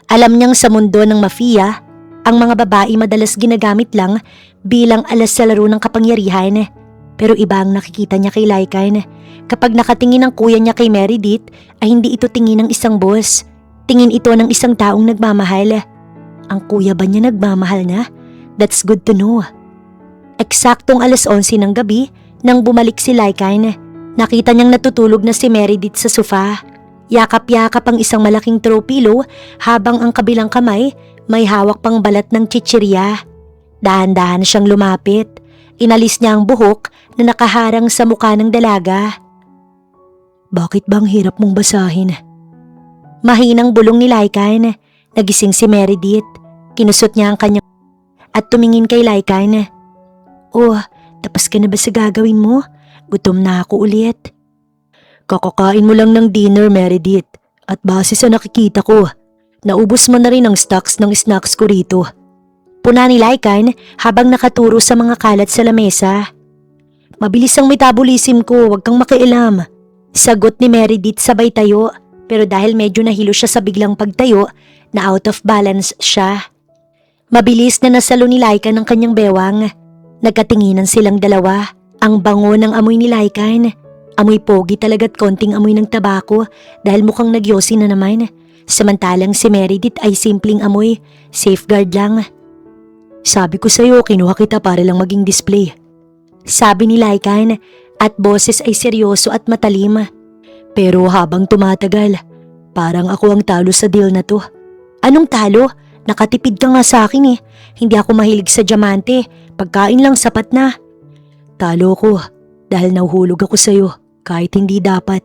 Alam niyang sa mundo ng mafia, ang mga babae madalas ginagamit lang bilang alas sa laro ng kapangyarihan. Pero iba ang nakikita niya kay Lycan. Kapag nakatingin ang kuya niya kay Meredith, ay hindi ito tingin ng isang boss. Tingin ito ng isang taong nagmamahal. Ang kuya ba niya nagmamahal na? That's good to know. Eksaktong alas 11 ng gabi nang bumalik si Lycan. Nakita niyang natutulog na si Meredith sa sofa. Yakap-yakap ang isang malaking throw pillow habang ang kabilang kamay may hawak pang balat ng chichirya. Dahan-dahan siyang lumapit. Inalis niya ang buhok na nakaharang sa mukha ng dalaga. Bakit bang hirap mong basahin? Mahinang bulong ni Lycan. Nagising si Meredith. Kinusot niya ang kanyang at tumingin kay Lycan. Oh, tapos ka na ba sa gagawin mo? Gutom na ako ulit. Kakakain mo lang ng dinner, Meredith. At base sa nakikita ko, naubos mo na rin ang stocks ng snacks ko rito. Puna ni Lycan habang nakaturo sa mga kalat sa lamesa. Mabilis ang metabolism ko, wag kang makialam. Sagot ni Meredith sabay tayo, pero dahil medyo nahilo siya sa biglang pagtayo, na out of balance siya. Mabilis na nasalo ni Lycan ang kanyang bewang. Nagkatinginan silang dalawa. Ang bango ng amoy ni Lycan. Amoy pogi talaga't konting amoy ng tabako dahil mukhang nagyosi na naman. Samantalang si Meredith ay simpleng amoy, safeguard lang. Sabi ko sa'yo, kinuha kita para lang maging display. Sabi ni Lycan at boses ay seryoso at matalim. Pero habang tumatagal, parang ako ang talo sa deal na to. Anong talo? Nakatipid ka nga sa akin eh. Hindi ako mahilig sa diamante. Pagkain lang sapat na. Talo ko dahil nahuhulog ako sa'yo kahit hindi dapat.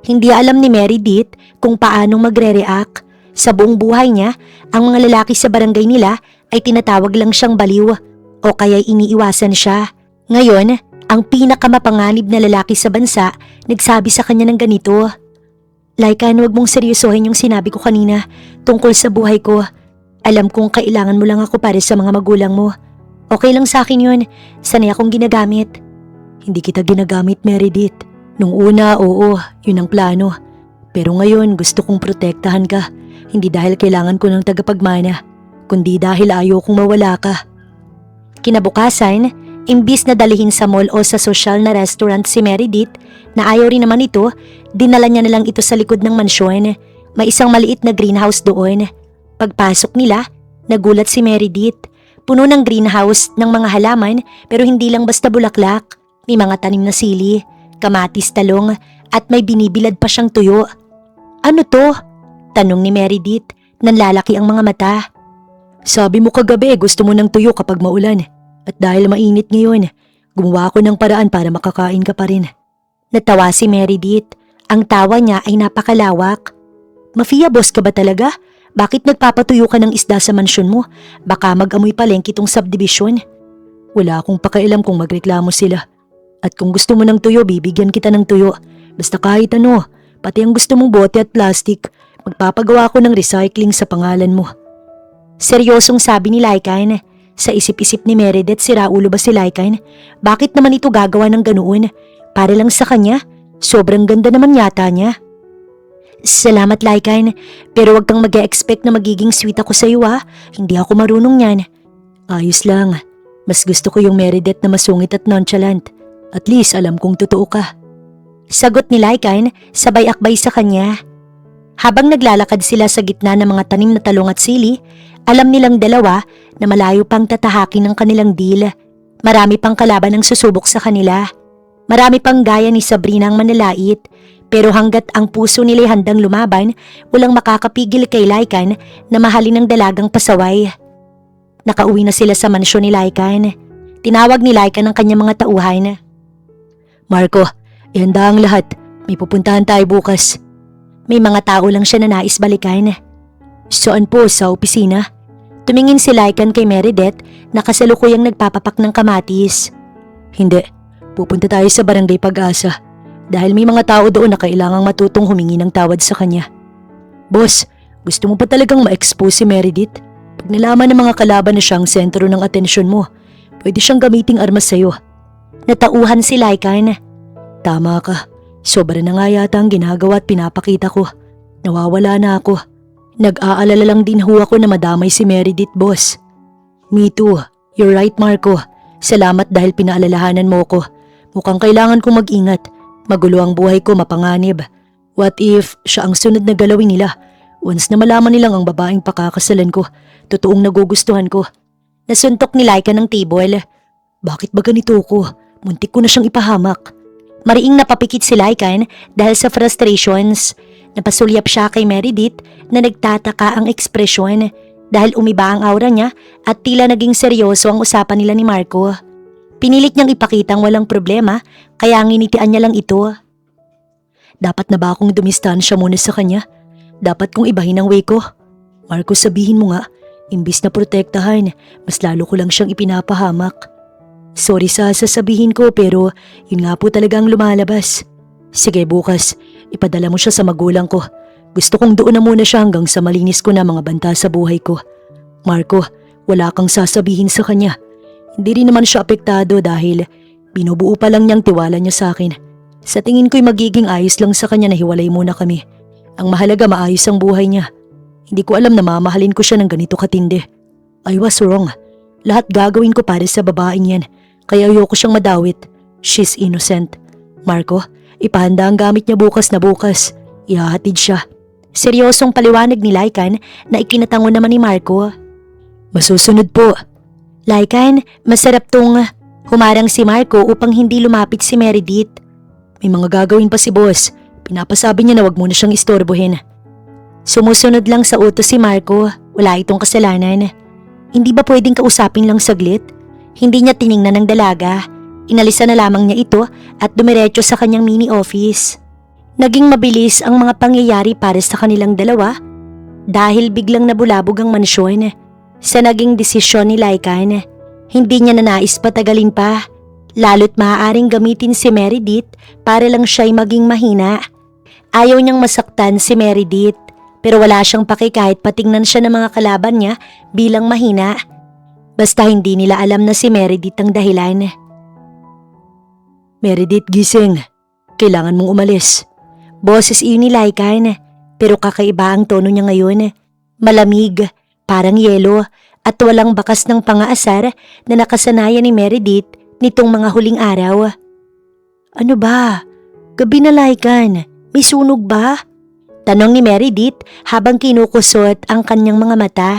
Hindi alam ni Meredith kung paanong magre-react. Sa buong buhay niya, ang mga lalaki sa barangay nila ay tinatawag lang siyang baliw o kaya iniiwasan siya. Ngayon, ang pinakamapanganib na lalaki sa bansa nagsabi sa kanya ng ganito. Lycan, huwag mong seryosohin yung sinabi ko kanina tungkol sa buhay ko. Alam kong kailangan mo lang ako para sa mga magulang mo. Okay lang sa akin yun. Sanay akong ginagamit. Hindi kita ginagamit, Meredith. Nung una, oo, yun ang plano. Pero ngayon, gusto kong protektahan ka. Hindi dahil kailangan ko ng tagapagmana, kundi dahil ayaw kong mawala ka. Kinabukasan, imbis na dalihin sa mall o sa sosyal na restaurant si Meredith, na ayaw rin naman ito, dinala niya na lang ito sa likod ng mansyon. May isang maliit na greenhouse doon. Pagpasok nila, nagulat si Meredith. Puno ng greenhouse ng mga halaman pero hindi lang basta bulaklak. May mga tanim na sili, kamatis, talong at may binibilad pa siyang tuyo. Ano to? Tanong ni Meredith. Nanlalaki ang mga mata. Sabi mo kagabi gusto mo ng tuyo kapag maulan. At dahil mainit ngayon, gumawa ako ng paraan para makakain ka pa rin. Natawa si Meredith. Ang tawa niya ay napakalawak. Mafia boss ka ba talaga? Bakit nagpapatuyo ka ng isda sa mansyon mo? Baka mag-amoy palengke itong subdivision. Wala akong pakialam kung magreklamo sila. At kung gusto mo ng tuyo, bibigyan kita ng tuyo. Basta kahit ano, pati ang gusto mong bote at plastic, magpapagawa ko ng recycling sa pangalan mo. Seryosong sabi ni Lycain. Sa isip-isip ni Meredith, siraulo ba si Lycain? Bakit naman ito gagawa ng ganoon? Para lang sa kanya? Sobrang ganda naman yata niya. Salamat Lycain, pero wag kang mag-e-expect na magiging sweet ako sa iyo Hindi ako marunong yan. Ayos lang. Mas gusto ko yung Meredith na masungit at nonchalant. At least alam kong totoo ka. Sagot ni Lycain, sabay akbay sa kanya. Habang naglalakad sila sa gitna ng mga tanim na talong at sili, alam nilang dalawa na malayo pang tatahakin ng kanilang deal. Marami pang kalaban ang susubok sa kanila. Marami pang gaya ni Sabrina ang manlalait. Pero hanggat ang puso nila'y handang lumaban, walang makakapigil kay Lycain na mahalin ng dalagang pasaway. Nakauwi na sila sa mansyon ni Lycain. Tinawag ni Lycain ang kanyang mga tauhan. Marco, ihanda ang lahat. May pupuntahan tayo bukas. May mga tao lang siya na nais balikan. Saan po? Sa opisina? Tumingin si Lycain kay Meredith na kasalukuyang nagpapapak ng kamatis. Hindi. Pupunta tayo sa Barangay Pag-asa. Dahil may mga tao doon na kailangang matutong humingi ng tawad sa kanya. Boss, gusto mo pa talagang ma-expose si Meredith? Pag nalaman ng mga kalaban na siyang sentro ng atensyon mo, pwede siyang gamiting armas sa'yo. Natauhan si Lycain. Tama ka. Sobra na nga yata ang ginagawa at pinapakita ko. Nawawala na ako. Nag-aalala lang din ho ako na madamay si Meredith, boss. Me too. You're right, Marco. Salamat dahil pinaalalahanan mo ko. Mukhang kailangan kong mag-ingat. Magulo ang buhay ko, mapanganib. What if siya ang sunod na galawin nila? Once na malaman nilang ang babaeng pakakasalan ko, totoong nagugustuhan ko. Nasuntok ni Lycain ng table. Bakit ba ganito ko? Muntik ko na siyang ipahamak. Mariing napapikit si Lycain dahil sa frustrations. Napasulyap siya kay Meredith na nagtataka ang ekspresyon dahil umiba ang aura niya at tila naging seryoso ang usapan nila ni Marco. Pinilit niyang ipakitang walang problema kaya nginitian niya lang ito. Dapat na ba akong dumistansya muna sa kanya? Dapat kong ibahin ang way ko? Marco, sabihin mo nga, imbis na protektahan, mas lalo ko lang siyang ipinapahamak. Sorry sa sasabihin ko pero yun nga po talagang lumalabas. Sige bukas, ipadala mo siya sa magulang ko. Gusto kong doon na muna siya hanggang sa malinis ko na mga banta sa buhay ko. Marco, wala kang sasabihin sa kanya. Hindi rin naman siya apektado dahil binubuo pa lang niyang tiwala niya sa akin. Sa tingin ko'y magiging ayos lang sa kanya na hiwalay muna kami. Ang mahalaga maayos ang buhay niya. Hindi ko alam na mamahalin ko siya ng ganito katindi. I was wrong. Lahat gagawin ko para sa babaeng yan. Kaya ayoko siyang madawit. She's innocent. Marco, ipahanda ang gamit niya bukas na bukas. Ihahatid siya. Seryosong paliwanag ni Lycain na ikinatango naman ni Marco. Masusunod po. Lycain, masarap tong humarang si Marco upang hindi lumapit si Meredith. May mga gagawin pa si boss. Pinapasabi niya na wag mo na siyang istorbohin. Sumusunod lang sa utos si Marco. Wala itong kasalanan. Hindi ba pwedeng kausapin lang saglit? Hindi niya tiningnan ng dalaga. Inalisan na lamang niya ito at dumiretso sa kanyang mini office. Naging mabilis ang mga pangyayari para sa kanilang dalawa dahil biglang nabulabog ang mansyon. Sa naging desisyon ni Lycain, hindi niya nanais patagalin pa, lalo't maaaring gamitin si Meredith para lang siya'y maging mahina. Ayaw niyang masaktan si Meredith, pero wala siyang paki kahit patingnan siya ng mga kalaban niya bilang mahina. Basta hindi nila alam na si Meredith ang dahilan. Meredith, gising. Kailangan mong umalis. Boses iyon ni Lycain, pero kakaiba ang tono niya ngayon. Malamig. Parang yelo at walang bakas ng pangaasar na nakasanayan ni Meredith nitong mga huling araw. Ano ba? Gabi na Lycain. May sunog ba? Tanong ni Meredith habang kinukusot ang kanyang mga mata.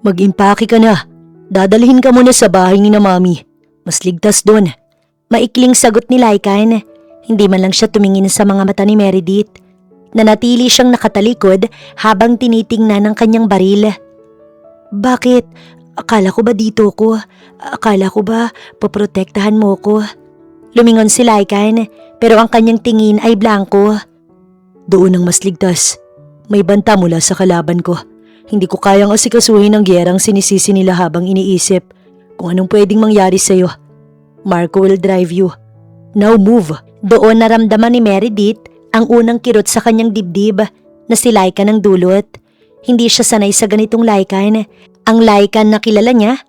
Mag-impake ka na. Dadalhin ka muna sa bahay ni na Mami. Mas ligtas doon. Maikling sagot ni Lycain. Hindi man lang siya tumingin sa mga mata ni Meredith. Nanatili siyang nakatalikod habang tinitingnan ang kanyang baril. Bakit? Akala ko ba dito ko? Akala ko ba poprotektahan mo ko? Lumingon si Lycan pero ang kanyang tingin ay blanko. Doon ang mas ligtas. May banta mula sa kalaban ko. Hindi ko kayang asikasuhin ang gyerang sinisisi nila habang iniisip kung anong pwedeng mangyari sa'yo. Marco will drive you. Now move. Doon naramdaman ni Meredith ang unang kirot sa kanyang dibdib na si Lycan ang dulot. Hindi siya sanay sa ganitong Lycan. Ang Lycan na kilala niya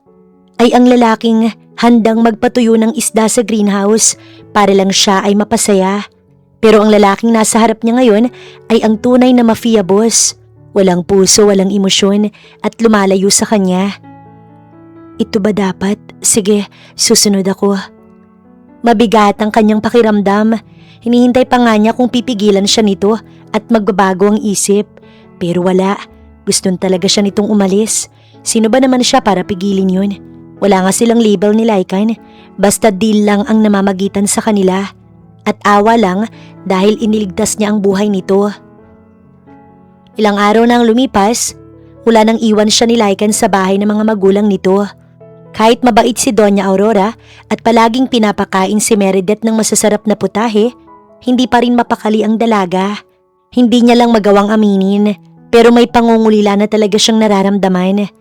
ay ang lalaking handang magpatuyo ng isda sa greenhouse para lang siya ay mapasaya. Pero ang lalaking nasa harap niya ngayon ay ang tunay na mafia boss. Walang puso, walang emosyon at lumalayo sa kanya. Ito ba dapat? Sige, susunod ako. Mabigat ang kanyang pakiramdam. Hinihintay pa nga niya kung pipigilan siya nito at magbabago ang isip. Pero wala. Gustong talaga siya nitong umalis. Sino ba naman siya para pigilin yun? Wala nga silang label ni Lycan. Basta deal lang ang namamagitan sa kanila. At awa lang dahil iniligtas niya ang buhay nito. Ilang araw na ang lumipas, mula nang iwan siya ni Lycan sa bahay ng mga magulang nito. Kahit mabait si Doña Aurora at palaging pinapakain si Meredith ng masasarap na putahe, hindi pa rin mapakali ang dalaga. Hindi niya lang magawang aminin, pero may pangungulila na talaga siyang nararamdaman.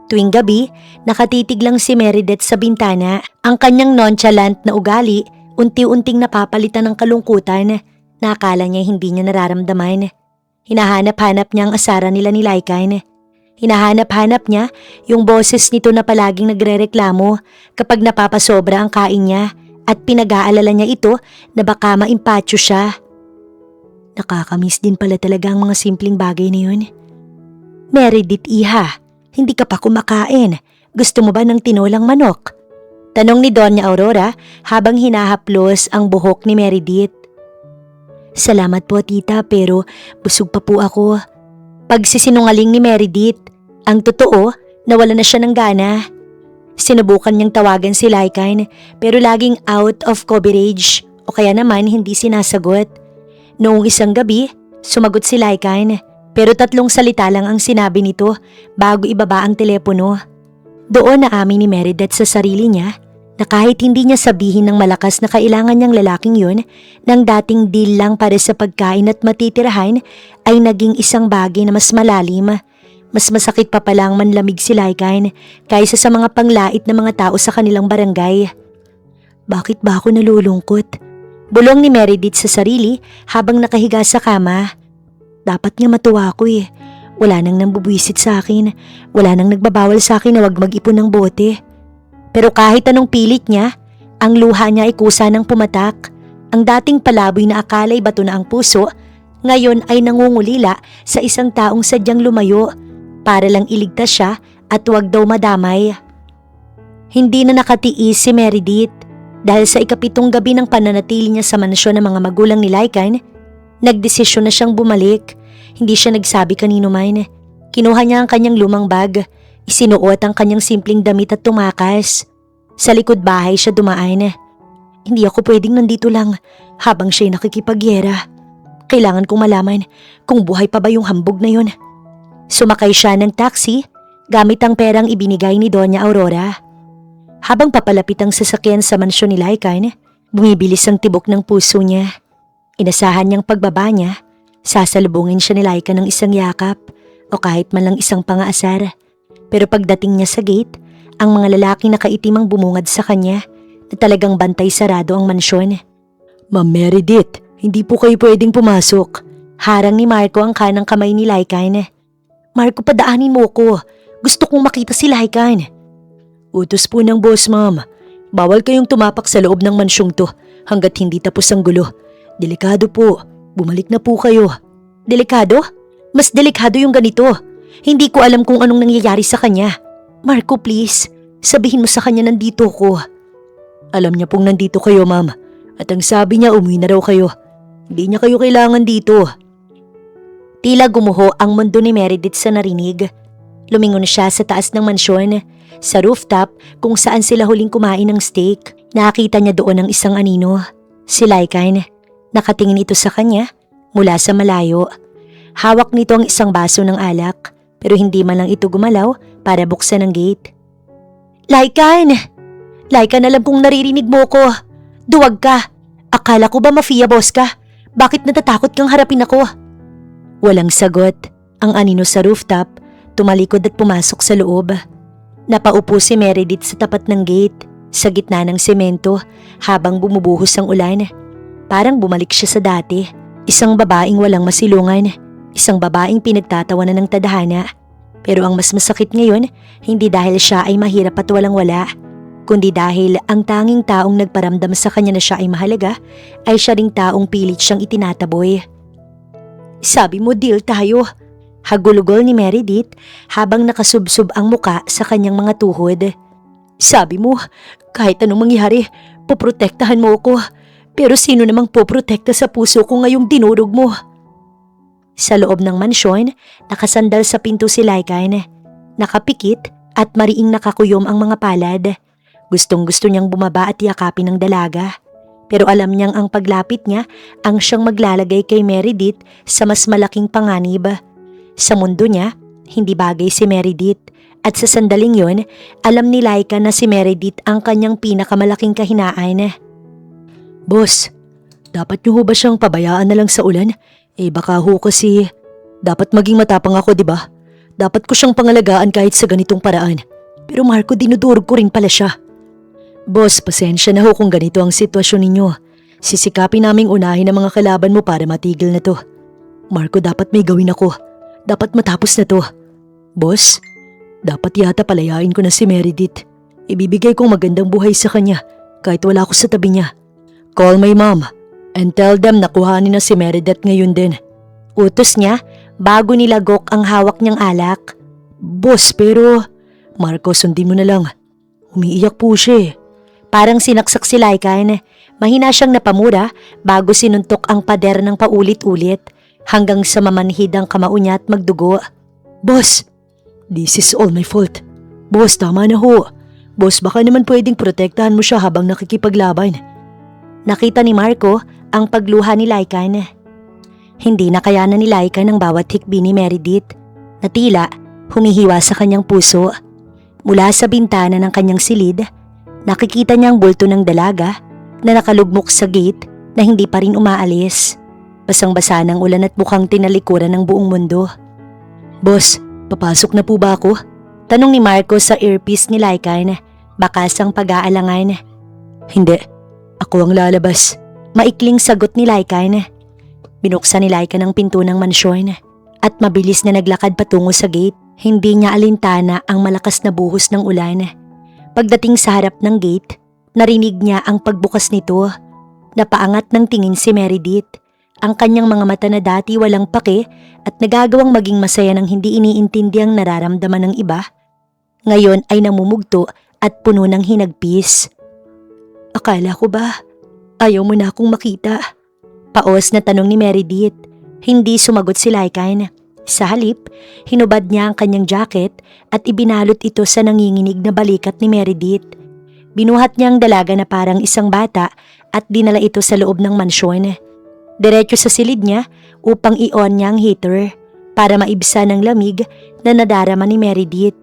Tuwing gabi, nakatitig lang si Meredith sa bintana. Ang kanyang nonchalant na ugali, unti-unting napapalitan ng kalungkutan na akala niya hindi niya nararamdaman. Hinahanap-hanap niya ang asara nila ni Lycan. Hinahanap-hanap niya yung boses nito na palaging nagrereklamo kapag napapasobra ang kain niya at pinag-aalala niya ito na baka maimpatyo siya. Nakakamiss din pala talaga ang mga simpleng bagay na yun. Meredith, iha, hindi ka pa kumakain. Gusto mo ba ng tinolang manok? Tanong ni Doña Aurora habang hinahaplos ang buhok ni Meredith. Salamat po tita pero busog pa po ako. Pagsisinungaling ni Meredith, ang totoo nawala na siya ng gana. Sinubukan niyang tawagan si Lycan pero laging out of coverage o kaya naman hindi sinasagot. Noong isang gabi, sumagot si Lycan pero 3 salita lang ang sinabi nito bago ibaba ang telepono. Doon naamin ni Meredith sa sarili niya na kahit hindi niya sabihin ng malakas na kailangan niyang lalaking yun, nang dating deal lang para sa pagkain at matitirahan ay naging isang bagay na mas malalim. Mas masakit pa palang manlamig si Lycan kaysa sa mga panglait na mga tao sa kanilang barangay. Bakit ba ako nalulungkot? Bulong ni Meredith sa sarili habang nakahiga sa kama. Dapat nga matuwa ako eh. Wala nang nambubwisit sa akin. Wala nang nagbabawal sa akin na wag mag-ipon ng bote. Pero kahit anong pilit niya, ang luha niya ay kusa ng pumatak. Ang dating palaboy na akala'y bato na ang puso, ngayon ay nangungulila sa isang taong sadyang lumayo para lang iligtas siya at wag daw madamay. Hindi na nakatiis si Meredith dahil sa ika-7 gabi ng pananatili niya sa mansyon ng mga magulang ni Lycan, nagdesisyon na siyang bumalik. Hindi siya nagsabi kanino man. Kinuha niya ang kanyang lumang bag, isinuot ang kanyang simpleng damit at tumakas. Sa likod bahay siya dumaan. Hindi ako pwedeng nandito lang habang siya'y nakikipagyera. Kailangan kong malaman kung buhay pa ba yung hambog na yun. Sumakay siya ng taxi gamit ang perang ibinigay ni Doña Aurora. Habang papalapit ang sasakyan sa mansyon ni Lycan, bumibilis ang tibok ng puso niya. Inasahan niyang pagbaba niya, sasalubungin siya ni Lycan ng isang yakap o kahit man lang isang pangaasar. Pero pagdating niya sa gate, ang mga lalaking nakaitim ang bumungad sa kanya na talagang bantay sarado ang mansyon. Ma'am Meredith, hindi po kayo pwedeng pumasok. Harang ni Marco ang kanang kamay ni Lycan. Marco, padaanin mo ko. Gusto kong makita si Lycan. Utos po ng boss, ma'am. Bawal kayong tumapak sa loob ng mansyong to hanggat hindi tapos ang gulo. Delikado po. Bumalik na po kayo. Delikado? Mas delikado yung ganito. Hindi ko alam kung anong nangyayari sa kanya. Marco, please. Sabihin mo sa kanya nandito ko. Alam niya pong nandito kayo, ma'am. At ang sabi niya umuwi na raw kayo. Hindi niya kayo kailangan dito. Tila gumuho ang mundo ni Meredith sa narinig. Lumingon siya sa taas ng mansyon, sa rooftop kung saan sila huling kumain ng steak. Nakita niya doon ang isang anino. Si Lycan. Nakatingin ito sa kanya mula sa malayo. Hawak nito ang isang baso ng alak pero hindi man lang ito gumalaw para buksan ang gate. Lycan! Lycan, alam kong naririnig mo ko. Duwag ka. Akala ko ba mafia boss ka? Bakit natatakot kang harapin ako? Walang sagot. Ang anino sa rooftop, tumalikod at pumasok sa loob. Napaupo si Meredith sa tapat ng gate, sa gitna ng semento, habang bumubuhos ang ulan. Parang bumalik siya sa dati. Isang babaeng walang masilungan. Isang babaeng pinagtatawanan ng tadhana. Pero ang mas masakit ngayon, hindi dahil siya ay mahirap at walang-wala, kundi dahil ang tanging taong nagparamdam sa kanya na siya ay mahalaga, ay siya ring taong pilit siyang itinataboy. Sabi mo deal tayo. Hagulugol ni Meredith habang nakasubsob ang muka sa kanyang mga tuhod. Sabi mo, kahit anong mangyari, poprotektahan mo ako. Pero sino namang poprotekta sa puso ko ngayong dinurog mo? Sa loob ng mansyon, nakasandal sa pinto si Lycan. Nakapikit at mariing nakakuyom ang mga palad. Gustong-gusto niyang bumaba at yakapin ng dalaga. Pero alam niyang ang paglapit niya ang siyang maglalagay kay Meredith sa mas malaking panganib. Sa mundo niya, hindi bagay si Meredith at sa sandaling yon, alam ni Lycan na si Meredith ang kanyang pinakamalaking kahinaan. Boss, dapat niyo ho ba siyang pabayaan na lang sa ulan? Baka ho kasi, dapat maging matapang ako, diba? Dapat ko siyang pangalagaan kahit sa ganitong paraan. Pero Marco, dinudurog ko rin pala siya. Boss, pasensya na ho kung ganito ang sitwasyon ninyo. Sisikapin naming unahin ang mga kalaban mo para matigil na to. Marco, dapat may gawin ako. Dapat matapos na to. Boss, dapat yata palayain ko na si Meredith. Ibibigay kong magandang buhay sa kanya kahit wala ako sa tabi niya. Call my mom and tell them na kuhanin na si Meredith ngayon din. Utos niya bago nilagok ang hawak niyang alak. Boss, pero Marco, sundin mo na lang. Umiiyak po siya. Parang sinaksak si Lycan. Mahina siyang napamura bago sinuntok ang pader ng paulit-ulit hanggang sa mamanhid ang kamao niya at magdugo. Boss, this is all my fault. Boss, tama na ho. Boss, baka naman pwedeng protektahan mo siya habang nakikipaglaban. Nakita ni Marco ang pagluha ni Lycan. Hindi na kayanan ni Lycan ang bawat hikbi ni Meredith na tila humihiwa sa kanyang puso. Mula sa bintana ng kanyang silid, nakikita niya ang bulto ng dalaga na nakalugmok sa gate na hindi pa rin umaalis. Basang-basa ng ulan at mukhang tinalikuran ng buong mundo. Boss, papasok na po ba ako? Tanong ni Marco sa earpiece ni Lycan, bakas ang pag-aalangan. Hindi, ako ang lalabas. Maikling sagot ni Lycan. Binuksan ni Lycan ang pinto ng mansyon at mabilis na naglakad patungo sa gate. Hindi niya alintana ang malakas na buhos ng ulan. Pagdating sa harap ng gate, narinig niya ang pagbukas nito. Napaangat ng tingin si Meredith. Ang kanyang mga mata na dati walang pake at nagagawang maging masaya nang hindi iniintindi ang nararamdaman ng iba, ngayon ay namumugto at puno ng hinagpis. Akala ko ba ayaw mo na akong makita? Paos na tanong ni Meredith. Hindi sumagot si Lycan. Sa halip, hinubad niya ang kanyang jacket at ibinalot ito sa nanginginig na balikat ni Meredith. Binuhat niya ang dalaga na parang isang bata at dinala ito sa loob ng mansyon. Diretso sa silid niya upang i-on niya ang heater para maibsan ang lamig na nadarama ni Meredith.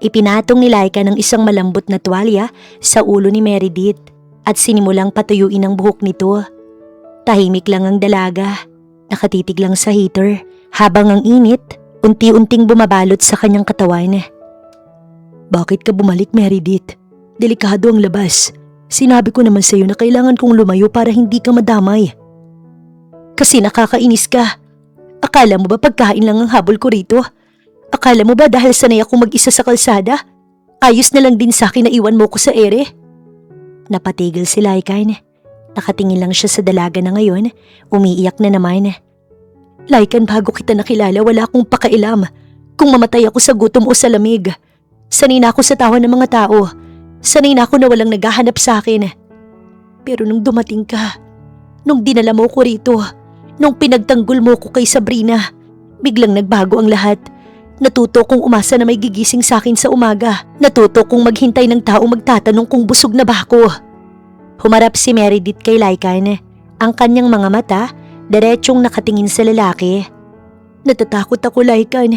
Ipinatong ni Lycan ng isang malambot na tuwalya sa ulo ni Meredith at sinimulang patuyuin ang buhok nito. Tahimik lang ang dalaga, nakatitig lang sa heater habang ang init unti-unting bumabalot sa kanyang katawan. Bakit ka bumalik, Meredith? Delikado ang labas. Sinabi ko naman sa'yo na kailangan kong lumayo para hindi ka madamay. Kasi nakakainis ka. Akala mo ba pagkain lang ang habol ko rito? Akala mo ba dahil sanay ako mag-isa sa kalsada, ayos na lang din sa akin na iwan mo ko sa ere? Napatigil si Lycan. Nakatingin lang siya sa dalaga na ngayon, umiiyak na naman. Lycan, bago kita nakilala wala akong pakailam kung mamatay ako sa gutom o sa lamig. Sanay na ako sa tawa ng mga tao. Sanay na ako na walang naghahanap sa akin. Pero nung dumating ka, nung dinala mo ko rito, nung pinagtanggol mo ko kay Sabrina, biglang nagbago ang lahat. Natuto kong umasa na may gigising sa akin sa umaga. Natuto kong maghintay ng tao magtatanong kung busog na ba ako. Humarap si Meredith kay Lycan. Ang kanyang mga mata Diretsong nakatingin sa lalaki. Natatakot ako, Lycan.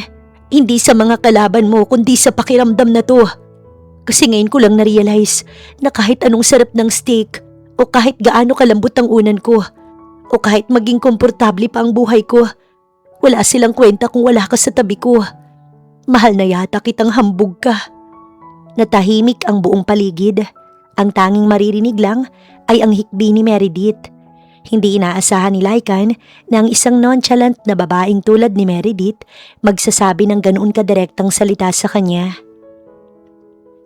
Hindi sa mga kalaban mo kundi sa pakiramdam na to. Kasi ngayon ko lang na-realize na kahit anong sarap ng steak o kahit gaano kalambot ang unan ko o kahit maging komportable pa ang buhay ko, wala silang kwenta kung wala ka sa tabi ko. Mahal na yata kitang hambog ka. Natahimik ang buong paligid. Ang tanging maririnig lang ay ang hikbi ni Meredith. Hindi inaasahan ni Lycan na ang isang nonchalant na babaeng tulad ni Meredith magsasabi ng ganoon kadirektang salita sa kanya.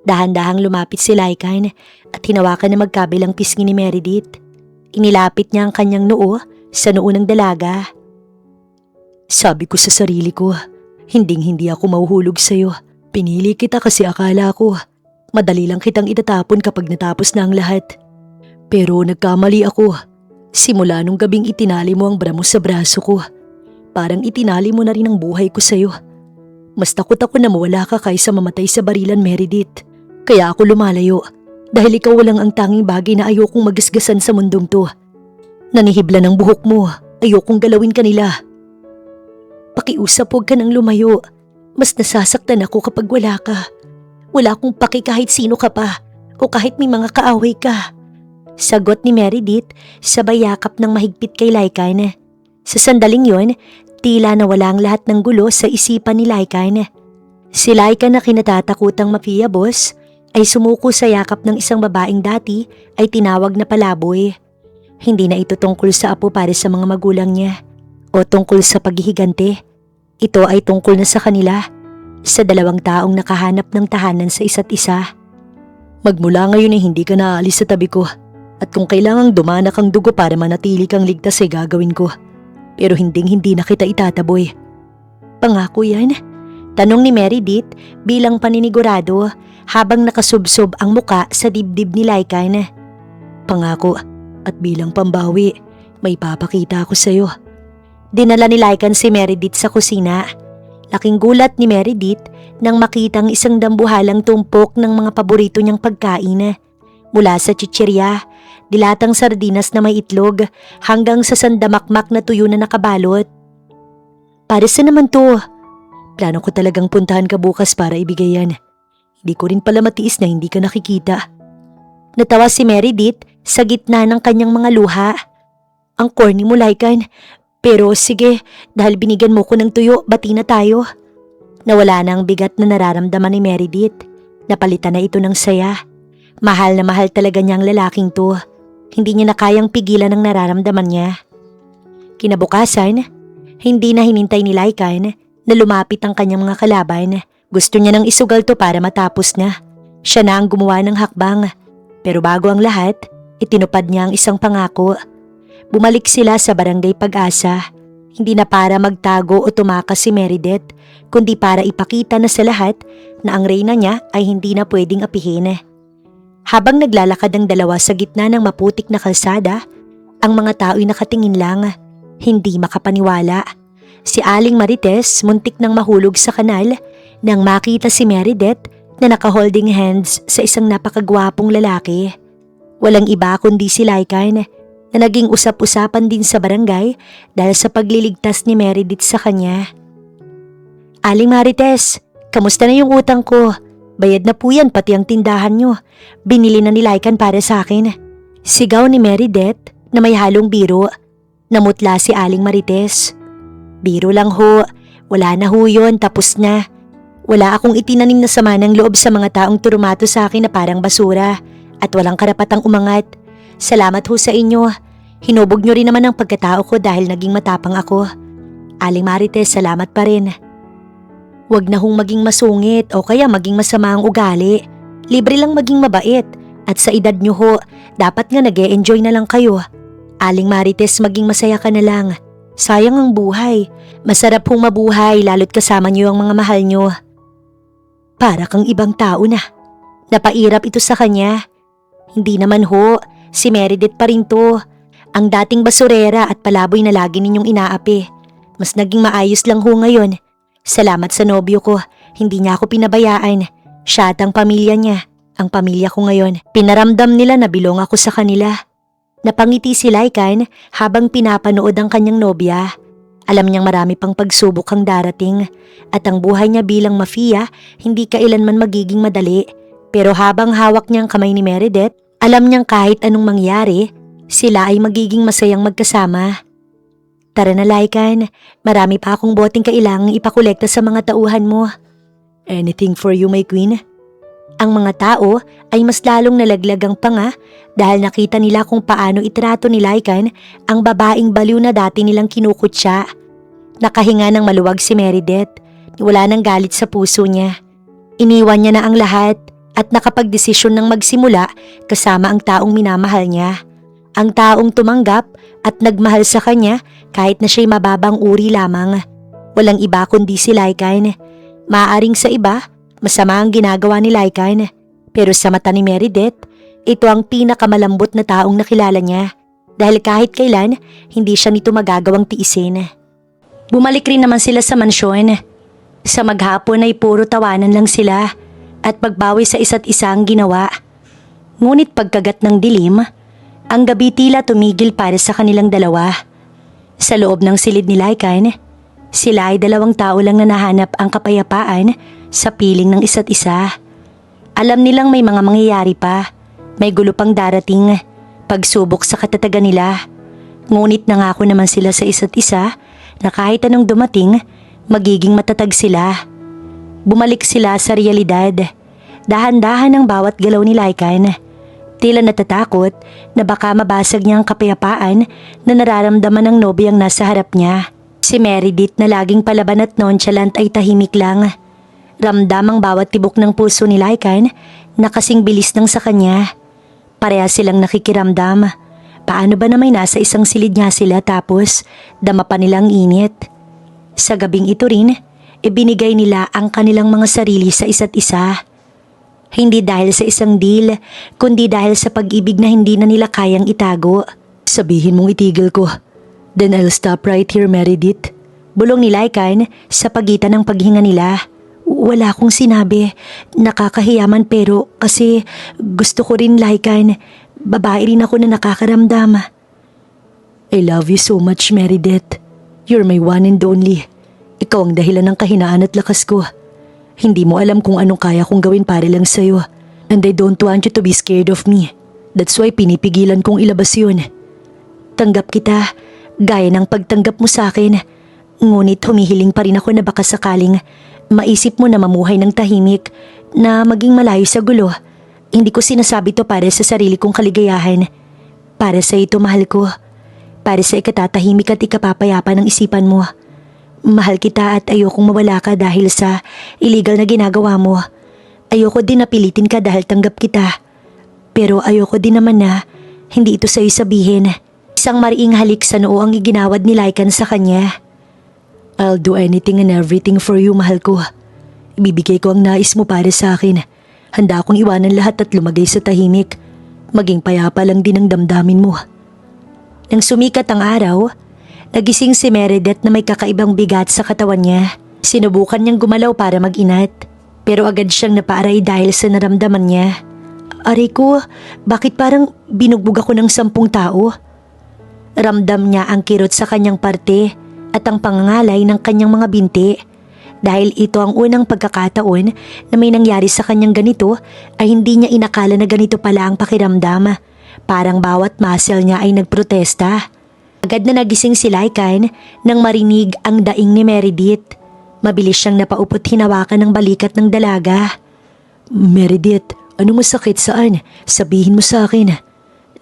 Dahan-dahang lumapit si Lycan at hinawakan na magkabilang pisngi ni Meredith. Inilapit niya ang kanyang noo sa noo ng dalaga. Sabi ko sa sarili ko, hindi ako mahuhulog sa'yo. Pinili kita kasi akala ko madali lang kitang itatapon kapag natapos na ang lahat. Pero nagkamali ako. Simula nung gabing itinali mo ang bra mo sa braso ko, parang itinali mo na rin ang buhay ko sa'yo. Mas takot ako na mawala ka kaysa mamatay sa barilan, Meredith. Kaya ako lumalayo dahil ikaw lang ang tanging bagay na ayokong magasgasan sa mundong to. Nanihibla ng buhok mo, ayokong galawin kanila. Pakiusap, huwag ka nang lumayo. Mas nasasaktan ako kapag wala ka. Wala akong paki kahit sino ka pa o kahit may mga kaaway ka. Sagot ni Meredith sabay yakap ng mahigpit kay Lycan. Sa sandaling yon, tila nawala ang lahat ng gulo sa isipan ni Lycan. Si Lycan na kinatatakutang mafia boss ay sumuko sa yakap ng isang babaeng dati ay tinawag na palaboy. Hindi na ito tungkol sa apo para sa mga magulang niya o tungkol sa paghihigante. Ito ay tungkol na sa kanila, sa dalawang taong nakahanap ng tahanan sa isa't isa. Magmula ngayon ay hindi ka naaalis sa tabi ko. At kung kailangang dumanak ang dugo para manatili kang ligtas ay gagawin ko. Pero hindi na kita itataboy. Pangako yan? Tanong ni Meredith bilang paninigurado habang nakasubsob ang muka sa dibdib ni Lycan. Pangako at bilang pambawi, may papakita ako sa'yo. Dinala ni Lycan si Meredith sa kusina. Laking gulat ni Meredith nang makitang isang dambuhalang tumpok ng mga paborito niyang pagkain. Mula sa chichirya, dilatang sardinas na may itlog hanggang sa sandamakmak na tuyo na nakabalot. Para sa naman to? Plano ko talagang puntahan ka bukas para ibigay yan. Hindi ko rin pala matiis na hindi ka nakikita. Natawa si Meredith sa gitna ng kanyang mga luha. Ang corny mo, Lycan. Pero sige, dahil binigyan mo ko ng tuyo, bati na tayo. Nawala na ang bigat na nararamdaman ni Meredith. Napalitan na ito ng saya. Mahal na mahal talaga niya ang lalaking to. Hindi niya na kayang pigilan ang nararamdaman niya. Kinabukasan, hindi na hinintay ni Lycan na lumapit ang kanyang mga kalaban. Gusto niya nang isugal to para matapos na. Siya na ang gumawa ng hakbang. Pero bago ang lahat, itinupad niya ang isang pangako. Bumalik sila sa Barangay Pag-asa. Hindi na para magtago o tumakas si Meredith, kundi para ipakita na sa lahat na ang reyna niya ay hindi na pwedeng apihin. Habang naglalakad ang dalawa sa gitna ng maputik na kalsada, ang mga tao'y nakatingin lang, hindi makapaniwala. Si Aling Marites muntik nang mahulog sa kanal nang makita si Meredith na naka-holding hands sa isang napakagwapong lalaki. Walang iba kundi si Lycan na naging usap-usapan din sa barangay dahil sa pagliligtas ni Meredith sa kanya. Aling Marites, kamusta na yung utang ko? Bayad na po yan pati ang tindahan nyo. Binili na ni Lycan para sa akin. Sigaw ni Meredith na may halong biro. Namutla si Aling Marites. Biro lang ho. Wala na ho yun, tapos na. Wala akong itinanim na sama ng loob sa mga taong turumato sa akin na parang basura at walang karapatang umangat. Salamat ho sa inyo. Hinubog nyo rin naman ang pagkatao ko dahil naging matapang ako. Aling Marites, salamat pa rin. Huwag na hong maging masungit o kaya maging masama ang ugali. Libre lang maging mabait at sa edad nyo ho, dapat nga nag-e-enjoy na lang kayo. Aling Marites, maging masaya ka na lang. Sayang ang buhay. Masarap hong mabuhay lalo't kasama nyo ang mga mahal nyo. Para kang ibang tao na. Napairap ito sa kanya. Hindi naman ho, si Meredith pa rin to. Ang dating basurera at palaboy na lagi ninyong inaapi. Mas naging maayos lang ho ngayon. Salamat sa nobyo ko, hindi niya ako pinabayaan. Siya at ang pamilya niya, ang pamilya ko ngayon. Pinaramdam nila na bilong ako sa kanila. Napangiti si Lycan habang pinapanood ang kanyang nobya. Alam niyang marami pang pagsubok ang darating at ang buhay niya bilang mafia hindi kailanman magiging madali. Pero habang hawak niyang kamay ni Meredith, alam niyang kahit anong mangyari, sila ay magiging masayang magkasama. Tara na Lycan, marami pa akong boteng kailangang ipakolekta sa mga tauhan mo. Anything for you, my queen. Ang mga tao ay mas lalong nalaglag ang panga dahil nakita nila kung paano itrato ni Lycan ang babaeng baliw na dati nilang kinukutya. Nakahinga ng maluwag si Meredith, wala nang galit sa puso niya. Iniwan niya na ang lahat at nakapagdesisyon ng magsimula kasama ang taong minamahal niya. Ang taong tumanggap at nagmahal sa kanya kahit na siya'y mababang uri lamang. Walang iba kundi si Lycan. Maaaring sa iba, masama ang ginagawa ni Lycan, pero sa mata ni Meredith, ito ang pinakamalambot na taong nakilala niya dahil kahit kailan, hindi siya nito magagawang tiisin. Bumalik rin naman sila sa mansyon. Sa maghapon ay puro tawanan lang sila at pagbawi sa isa't isa ang ginawa. Ngunit pagkagat ng dilim, ang gabi tila tumigil para sa kanilang dalawa. Sa loob ng silid ni Lycan, sila ay dalawang tao lang na nahanap ang kapayapaan sa piling ng isa't isa. Alam nilang may mga mangyayari pa, may gulo pang darating, pagsubok sa katatagan nila. Ngunit nangako naman sila sa isa't isa na kahit anong dumating, magiging matatag sila. Bumalik sila sa realidad. Dahan-dahan ang bawat galaw ni Lycan. Tila natatakot na baka mabasag niya ang kapayapaan na nararamdaman ng nobyang nasa harap niya. Si Meredith na laging palaban at nonchalant ay tahimik lang. Ramdam ang bawat tibok ng puso ni Lycan na kasing bilis ng sa kanya. Pareha silang nakikiramdam. Paano ba na may nasa isang silid niya sila tapos dama pa nilang init? Sa gabing ito rin, ibinigay nila ang kanilang mga sarili sa isa't isa. Hindi dahil sa isang deal, kundi dahil sa pag-ibig na hindi na nila kayang itago. Sabihin mong itigil ko. Then I'll stop right here, Meredith. Bulong ni Lycan sa pagitan ng paghinga nila. Wala akong sinabi. Nakakahiyaman pero kasi gusto ko rin, Lycan. Babae rin ako na nakakaramdam. I love you so much, Meredith. You're my one and only. Ikaw ang dahilan ng kahinaan at lakas ko. Hindi mo alam kung anong kaya kong gawin para lang sa'yo. And I don't want you to be scared of me. That's why pinipigilan kong ilabas yun. Tanggap kita, gaya ng pagtanggap mo sa akin. Ngunit humihiling pa rin ako na baka sakaling maisip mo na mamuhay ng tahimik, na maging malayo sa gulo. Hindi ko sinasabi to para sa sarili kong kaligayahan. Para sa ito, mahal ko. Para sa ikatatahimik at ikapapayapa ng isipan mo. Mahal kita at ayokong mawala ka dahil sa illegal na ginagawa mo. Ayoko din na pilitin ka dahil tanggap kita. Pero ayoko din naman na hindi ito sa'yo sabihin. Isang mariing halik sa noo ang iginawad ni Lycan sa kanya. I'll do anything and everything for you, mahal ko. Ibibigay ko ang nais mo para sa akin. Handa akong iwanan lahat at lumagay sa tahimik. Maging payapa lang din ang damdamin mo. Nang sumikat ang araw, nagising si Meredith na may kakaibang bigat sa katawan niya. Sinubukan niyang gumalaw para mag-inat, pero agad siyang napaaray dahil sa naramdaman niya. Aray ko, bakit parang binugbog ako ng 10 tao? Ramdam niya ang kirot sa kanyang parte at ang pangangalay ng kanyang mga binti. Dahil ito ang unang pagkakataon na may nangyari sa kanyang ganito ay hindi niya inakala na ganito pala ang pakiramdam. Parang bawat muscle niya ay nagprotesta. Agad na nagising si Lycan nang marinig ang daing ni Meredith. Mabilis siyang napaupot hinawakan ng balikat ng dalaga. Meredith, ano masakit saan? Sabihin mo sa akin.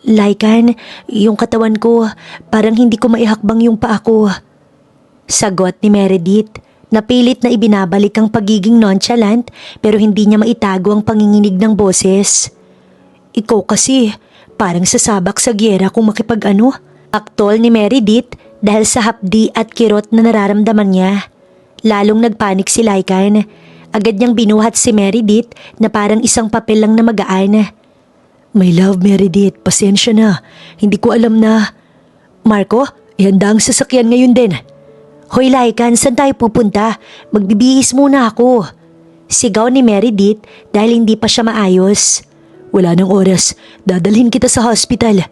Lycan, yung katawan ko, parang hindi ko maihakbang yung paa ko. Sagot ni Meredith. Napilit na ibinabalik ang pagiging nonchalant pero hindi niya maitago ang panginginig ng boses. Ikaw kasi, parang sasabak sa gyera kung makipag-ano. Aktol ni Meredith dahil sa hapdi at kirot na nararamdaman niya. Lalong nagpanik si Lycan. Agad niyang binuhat si Meredith na parang isang papel lang na magaan. My love, Meredith, pasensya na. Hindi ko alam na... Marco, ihanda ang sasakyan ngayon din. Hoy Lycan, saan tayo pupunta? Magbibihis muna ako. Sigaw ni Meredith dahil hindi pa siya maayos. Wala nang oras, dadalhin kita sa hospital.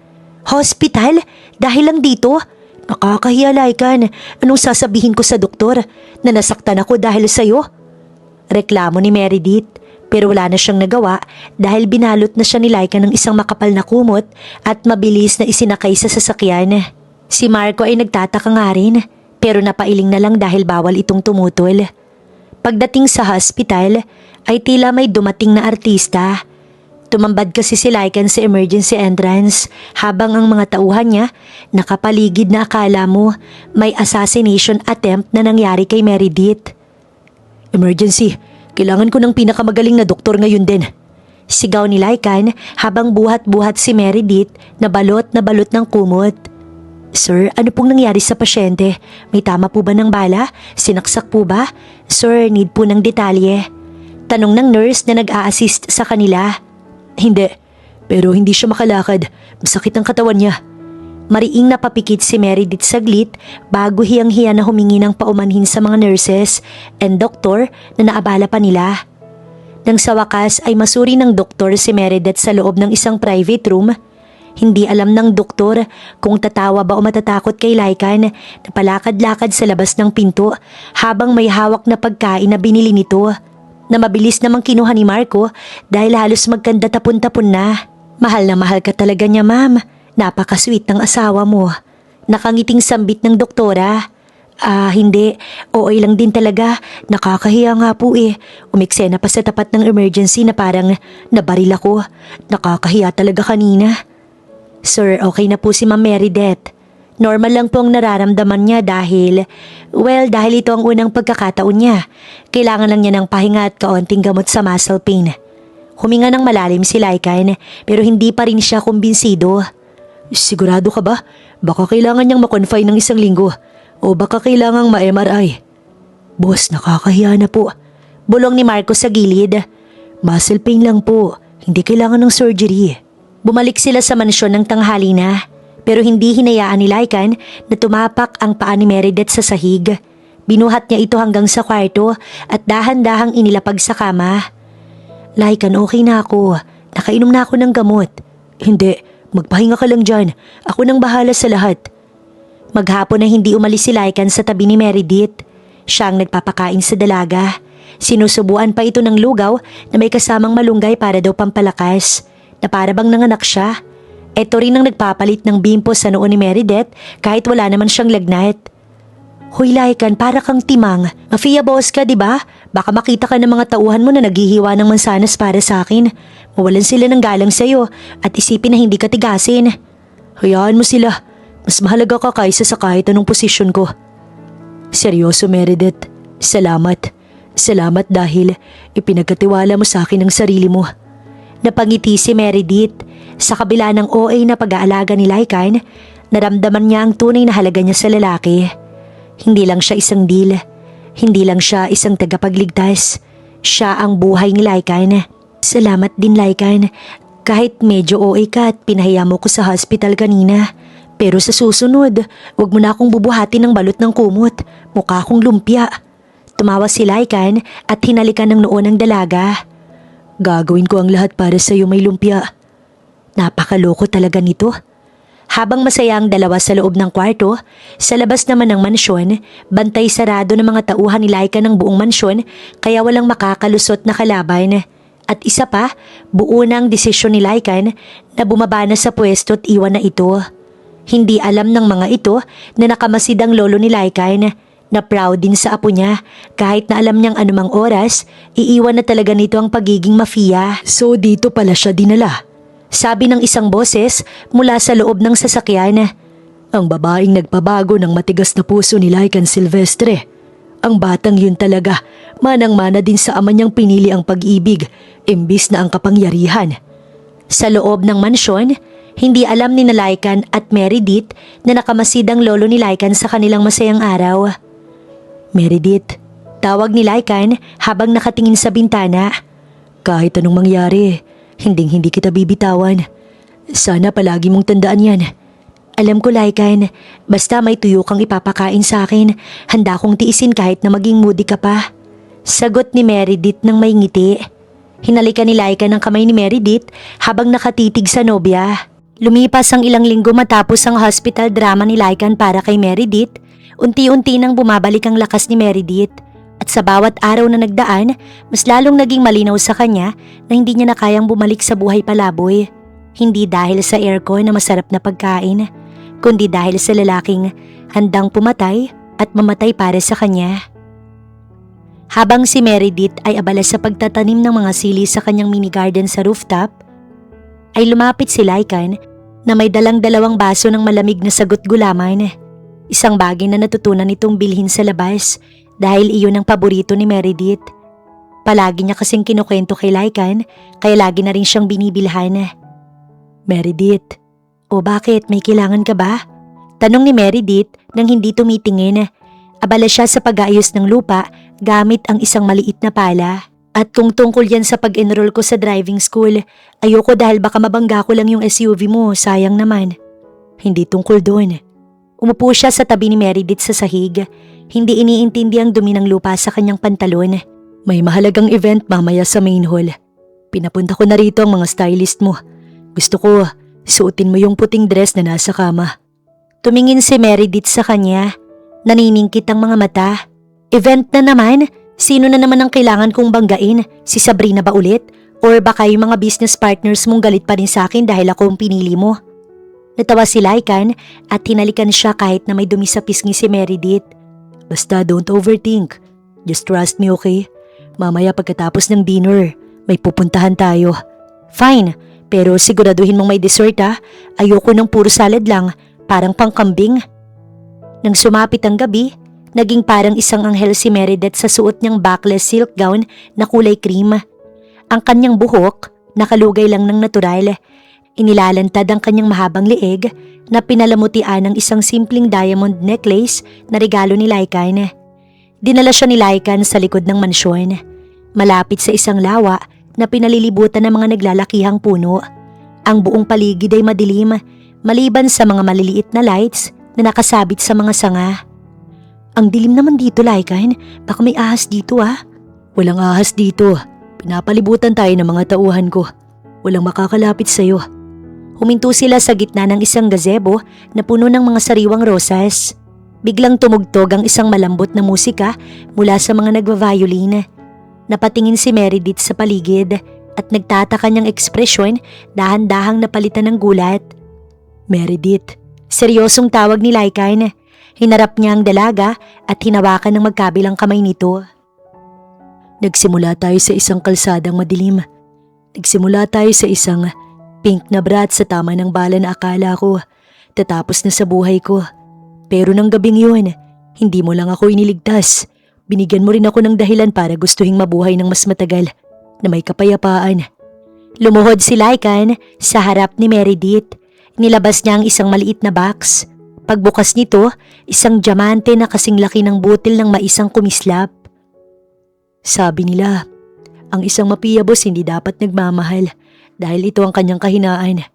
Hospital? Dahil lang dito? Nakakahiya, Lycan. Anong sasabihin ko sa doktor? Na nasaktan ako dahil sa'yo? Reklamo ni Meredith. Pero wala na siyang nagawa dahil binalot na siya ni Lycan ng isang makapal na kumot at mabilis na isinakay sa sasakyan. Si Marco ay nagtataka nga rin pero napailing na lang dahil bawal itong tumutol. Pagdating sa hospital ay tila may dumating na artista. Tumambad kasi si Lycan sa emergency entrance habang ang mga tauhan niya nakapaligid na akala mo may assassination attempt na nangyari kay Meredith. Emergency! Kailangan ko ng pinakamagaling na doktor ngayon din. Sigaw ni Lycan habang buhat-buhat si Meredith na balot ng kumot. Sir, ano pong nangyari sa pasyente? May tama po ba ng bala? Sinaksak po ba? Sir, need po ng detalye. Tanong ng nurse na nag-a-assist sa kanila. Hindi, pero hindi siya makalakad. Masakit ang katawan niya. Mariing napapikit si Meredith saglit bago hiyang-hiya na humingi ng paumanhin sa mga nurses and doktor na naabala pa nila. Nang sa wakas ay masuri ng doktor si Meredith sa loob ng isang private room. Hindi alam ng doktor kung tatawa ba o matatakot kay Lycan na palakad-lakad sa labas ng pinto habang may hawak na pagkain na binili nito na mabilis namang kinuha ni Marco dahil halos magkanda tapon-tapon na. Mahal na mahal ka talaga niya, ma'am. Napaka-sweet ng asawa mo. Nakangiting sambit ng doktora. Hindi. OA lang din talaga. Nakakahiya nga po eh. Umiksena pa sa tapat ng emergency na parang nabaril ako. Nakakahiya talaga kanina. Sir, okay na po si Ma'am Meredith. Normal lang po ang nararamdaman niya dahil ito ang unang pagkakataon niya. Kailangan lang niya ng pahinga at kaunting gamot sa muscle pain. Huminga ng malalim si Lycan pero hindi pa rin siya kumbinsido. Sigurado ka ba? Baka kailangan niyang ma-confine ng 1 linggo o baka kailangang ma-MRI. Boss, nakakahiya na po. Bulong ni Marco sa gilid. Muscle pain lang po, hindi kailangan ng surgery. Bumalik sila sa mansyon ng tanghali na pero hindi hinayaan ni Lycan na tumapak ang paa ni Meredith sa sahig. Binuhat niya ito hanggang sa kwarto at dahan-dahang inilapag sa kama. Lycan, okay na ako. Nakainom na ako ng gamot. Hindi. Magpahinga ka lang dyan. Ako nang bahala sa lahat. Maghapon na hindi umalis si Lycan sa tabi ni Meredith. Siya ang nagpapakain sa dalaga. Sinusubuan pa ito ng lugaw na may kasamang malunggay para daw pampalakas. Na para bang nanganak siya. Ito rin ang nagpapalit ng bimpo sa noo ni Meredith kahit wala naman siyang lagnat. Hoy Lycan, para kang timang. Mafia boss ka, di ba? Baka makita ka ng mga tauhan mo na naghihiwa ng mansanas para sa akin. Mawalan sila ng galang sa'yo at isipin na hindi ka tigasin. Hayaan mo sila. Mas mahalaga ka kaysa sa kahit anong posisyon ko. Seryoso, Meredith. Salamat. Salamat dahil ipinagkatiwala mo sa akin ang sarili mo. Napangiti si Meredith. Sa kabila ng OA na pag-aalaga ni Lycan, naramdaman niya ang tunay na halaga niya sa lalaki. Hindi lang siya isang deal. Hindi lang siya isang tagapagligtas. Siya ang buhay ni Lycan. Salamat din, Lycan. Kahit medyo OA ka at pinahiya mo ko sa hospital kanina. Pero sa susunod, wag mo na akong bubuhatin ng balot ng kumot. Mukha akong lumpia. Tumawa si Lycan at hinalikan ng noo ng dalaga. Gagawin ko ang lahat para sa iyo, may lumpia. Napakaloko talaga nito. Habang masaya ang dalawa sa loob ng kwarto, sa labas naman ng mansyon, bantay sarado ng mga tauhan ni Lycan ng buong mansyon kaya walang makakalusot na kalaban. At isa pa, buo na ang desisyon ni Lycan na bumaba na sa pwesto at iwan na ito. Hindi alam ng mga ito na nakamasid ang lolo ni Lycan na proud din sa apo niya kahit na alam niyang anumang oras, iiwan na talaga nito ang pagiging mafia. So dito pala siya dinala. Sabi ng isang boses mula sa loob ng sasakyan. Ang babaeng nagpabago ng matigas na puso ni Lycan Silvestre. Ang batang yun talaga, manang-mana din sa ama niyang pinili ang pag-ibig, imbis na ang kapangyarihan. Sa loob ng mansyon, hindi alam ni Lycan at Meredith na nakamasid ang lolo ni Lycan sa kanilang masayang araw. Meredith, tawag ni Lycan habang nakatingin sa bintana. Kahit anong mangyari, hindi kita bibitawan. Sana palagi mong tandaan yan. Alam ko, Lycan, basta may tuyo kang ipapakain sa akin, handa kong tiisin kahit na maging moody ka pa. Sagot ni Meredith ng may ngiti. Hinalikan ni Lycan ang kamay ni Meredith habang nakatitig sa nobya. Lumipas ang ilang linggo matapos ang hospital drama ni Lycan para kay Meredith, unti-unti nang bumabalik ang lakas ni Meredith at sa bawat araw na nagdaan, mas lalong naging malinaw sa kanya na hindi niya na kayang bumalik sa buhay palaboy. Hindi dahil sa aircon na masarap na pagkain, kundi dahil sa lalaking handang pumatay at mamatay para sa kanya. Habang si Meredith ay abala sa pagtatanim ng mga sili sa kanyang mini garden sa rooftop, ay lumapit si Lycan na may dalang-dalawang baso ng malamig na sagot gulaman. Isang bagay na natutunan nitong bilhin sa labas dahil iyon ang paborito ni Meredith. Palagi niya kasing kinukwento kay Lycan kaya lagi na rin siyang binibilhan. Meredith, o bakit may kailangan ka ba? Tanong ni Meredith nang hindi tumitingin. Abala siya sa pag-aayos ng lupa gamit ang isang maliit na pala. At kung tungkol yan sa pag-enroll ko sa driving school, ayoko dahil baka mabangga ko lang yung SUV mo, sayang naman. Hindi tungkol doon. Umupo siya sa tabi ni Meredith sa sahig. Hindi iniintindi ang dumi ng lupa sa kanyang pantalon. May mahalagang event mamaya sa main hall. Pinapunta ko na rito ang mga stylist mo. Gusto ko, suotin mo yung puting dress na nasa kama. Tumingin si Meredith sa kanya. Naniningkit ang mga mata. Event na naman? Sino na naman ang kailangan kong banggain? Si Sabrina ba ulit? Or baka yung mga business partners mong galit pa rin sa akin dahil ako ang pinili mo? Natawa si Lycan at hinalikan siya kahit na may dumi sa pisngi si Meredith. Basta don't overthink. Just trust me, okay? Mamaya pagkatapos ng dinner, may pupuntahan tayo. Fine, pero siguraduhin mong may dessert ha. Ayoko ng puro salad lang, parang pangkambing. Nang sumapit ang gabi, naging parang isang anghel si Meredith sa suot niyang backless silk gown na kulay cream. Ang kanyang buhok, nakalugay lang ng natural. Inilalantad ang kanyang mahabang leeg na pinalamutian ng isang simpleng diamond necklace na regalo ni Lycan. Dinala siya ni Lycan sa likod ng mansyon, malapit sa isang lawa na pinalilibutan ng mga naglalakihang puno. Ang buong paligid ay madilim, maliban sa mga maliliit na lights na nakasabit sa mga sanga. Ang dilim naman dito, Lycan. Baka may ahas dito ah. Walang ahas dito. Pinapalibutan tayo ng mga tauhan ko. Walang makakalapit sa'yo. Huminto sila sa gitna ng isang gazebo na puno ng mga sariwang rosas. Biglang tumugtog ang isang malambot na musika mula sa mga nagva-violin. Napatingin si Meredith sa paligid at nagtataka niyang ekspresyon dahan-dahang napalitan ng gulat. Meredith, seryosong tawag ni Lycan. Hinarap niya ang dalaga at hinawakan ng magkabilang kamay nito. Nagsimula tayo sa isang kalsadang madilim. Nagsimula tayo sa isang pink na brat sa tama ng bala na akala ko tatapos na sa buhay ko. Pero nang gabing yun, hindi mo lang ako iniligtas. Binigyan mo rin ako ng dahilan para gustuhing mabuhay ng mas matagal na may kapayapaan. Lumuhod si Lycan sa harap ni Meredith. Nilabas niya ang isang maliit na box. Pagbukas nito, isang diamante na kasing laki ng butil ng maisang kumislap. Sabi nila, ang isang mapiyabos hindi dapat nagmamahal dahil ito ang kanyang kahinaan.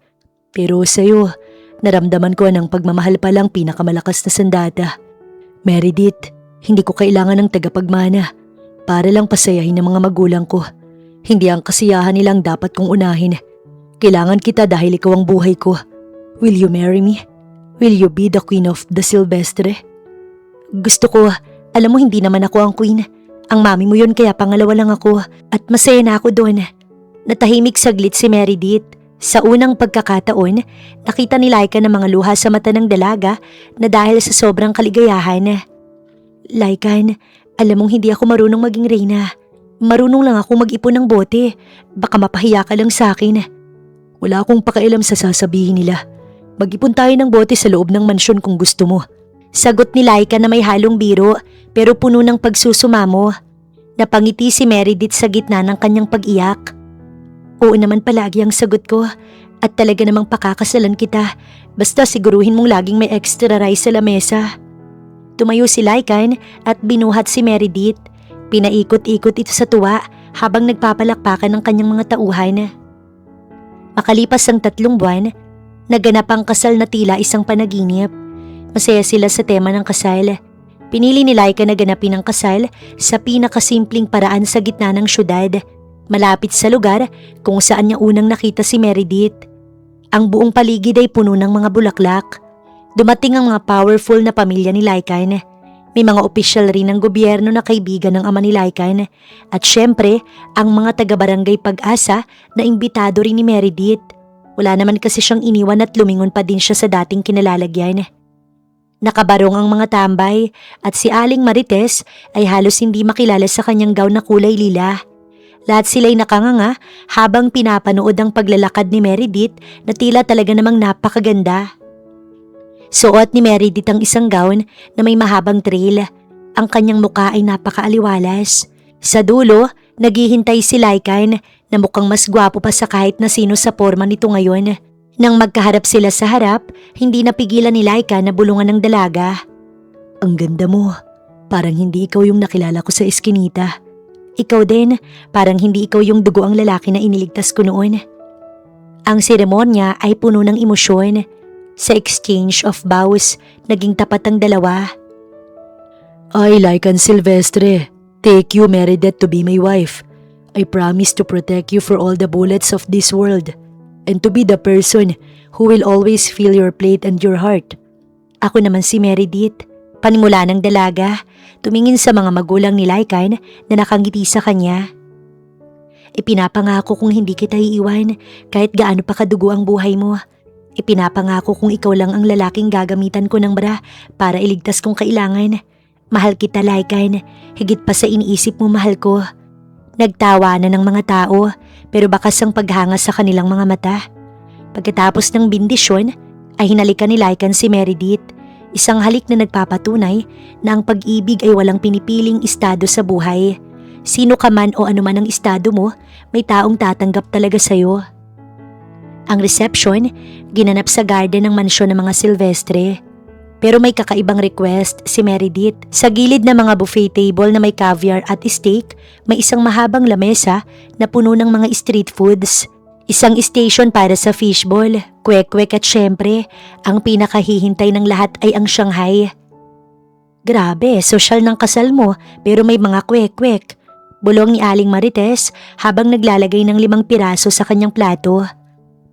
Pero sa'yo, naramdaman ko ng pagmamahal pa lang pinakamalakas na sandata. Meredith, hindi ko kailangan ng tagapagmana para lang pasayahin ng mga magulang ko. Hindi ang kasiyahan nilang dapat kong unahin. Kailangan kita dahil ikaw ang buhay ko. Will you marry me? Will you be the queen of the Silvestre? Gusto ko, alam mo hindi naman ako ang queen. Ang mami mo yun kaya pangalawa lang ako at masaya na ako doon. Natahimik saglit si Meredith. Sa unang pagkakataon, nakita ni Lycan ng mga luha sa mata ng dalaga na dahil sa sobrang kaligayahan. Lycan, alam mong hindi ako marunong maging reyna. Marunong lang ako mag-ipon ng bote. Baka mapahiya ka lang sa akin. Wala akong pakialam sa sasabihin nila. Mag-ipon tayo ng bote sa loob ng mansyon kung gusto mo. Sagot ni Lycan na may halong biro pero puno ng pagsusumamo. Napangiti si Meredith sa gitna ng kanyang pag-iyak. Oo naman palagi ang sagot ko at talaga namang pakakasalan kita. Basta siguruhin mong laging may extra rice sa lamesa. Tumayo si Lycan at binuhat si Meredith. Pinaikot-ikot ito sa tuwa habang nagpapalakpakan ng kanyang mga tauhan. Makalipas ang 3 buwan, naganap ang kasal na tila isang panaginip. Masaya sila sa tema ng kasal. Pinili ni Lycan na ganapin ang kasal sa pinakasimpleng paraan sa gitna ng syudad, malapit sa lugar kung saan niya unang nakita si Meredith. Ang buong paligid ay puno ng mga bulaklak. Dumating ang mga powerful na pamilya ni Lycan. May mga opisyal rin ng gobyerno na kaibigan ng ama ni Lycan. At syempre, ang mga taga-barangay Pag-asa na imbitado rin ni Meredith. Wala naman kasi siyang iniwan at lumingon pa din siya sa dating kinalalagyan. Nakabarong ang mga tambay at si Aling Marites ay halos hindi makilala sa kanyang gown na kulay lila. Lahat sila'y nakanganga habang pinapanood ang paglalakad ni Meredith na tila talaga namang napakaganda. Suot ni Meredith ang isang gown na may mahabang trail. Ang kanyang mukha ay napakaaliwalas. Sa dulo, naghihintay si Lycan na mukhang mas gwapo pa sa kahit na sino sa forma nito ngayon. Nang magkaharap sila sa harap, hindi napigilan ni Lycan na bulungan ng dalaga. Ang ganda mo. Parang hindi ikaw yung nakilala ko sa eskinita. Ikaw din, parang hindi ikaw yung dugo ang lalaki na iniligtas ko noon. Ang seremonya ay puno ng emosyon. Sa exchange of vows, naging tapat ang dalawa. I, Lycan Silvestre, take you, Meredith, to be my wife. I promise to protect you for all the bullets of this world and to be the person who will always fill your plate and your heart. Ako naman si Meredith, panimula ng dalaga, tumingin sa mga magulang ni Lycan na nakangiti sa kanya. Ipinapangako kung hindi kita iiwan kahit gaano pa kadugo ang buhay mo. Ipinapangako kung ikaw lang ang lalaking gagamitan ko ng bra para iligtas kung kailangan. Mahal kita, Lycan, higit pa sa iniisip mo mahal ko. Nagtawanan ng mga tao pero bakas ang paghanga sa kanilang mga mata. Pagkatapos ng bindisyon ay hinalikan ni Lycan si Meredith. Isang halik na nagpapatunay na ang pag-ibig ay walang pinipiling estado sa buhay. Sino ka man o anuman ang estado mo, may taong tatanggap talaga sa'yo. Ang reception, ginanap sa garden ng mansyon ng mga Silvestre. Pero may kakaibang request si Meredith. Sa gilid ng mga buffet table na may caviar at steak, may isang mahabang lamesa na puno ng mga street foods. Isang station para sa fishball, kwek-kwek at syempre, ang pinakahihintay ng lahat ay ang Shanghai. Grabe, sosyal ng kasal mo pero may mga kwek-kwek. Bulong ni Aling Marites habang naglalagay ng 5 piraso sa kanyang plato.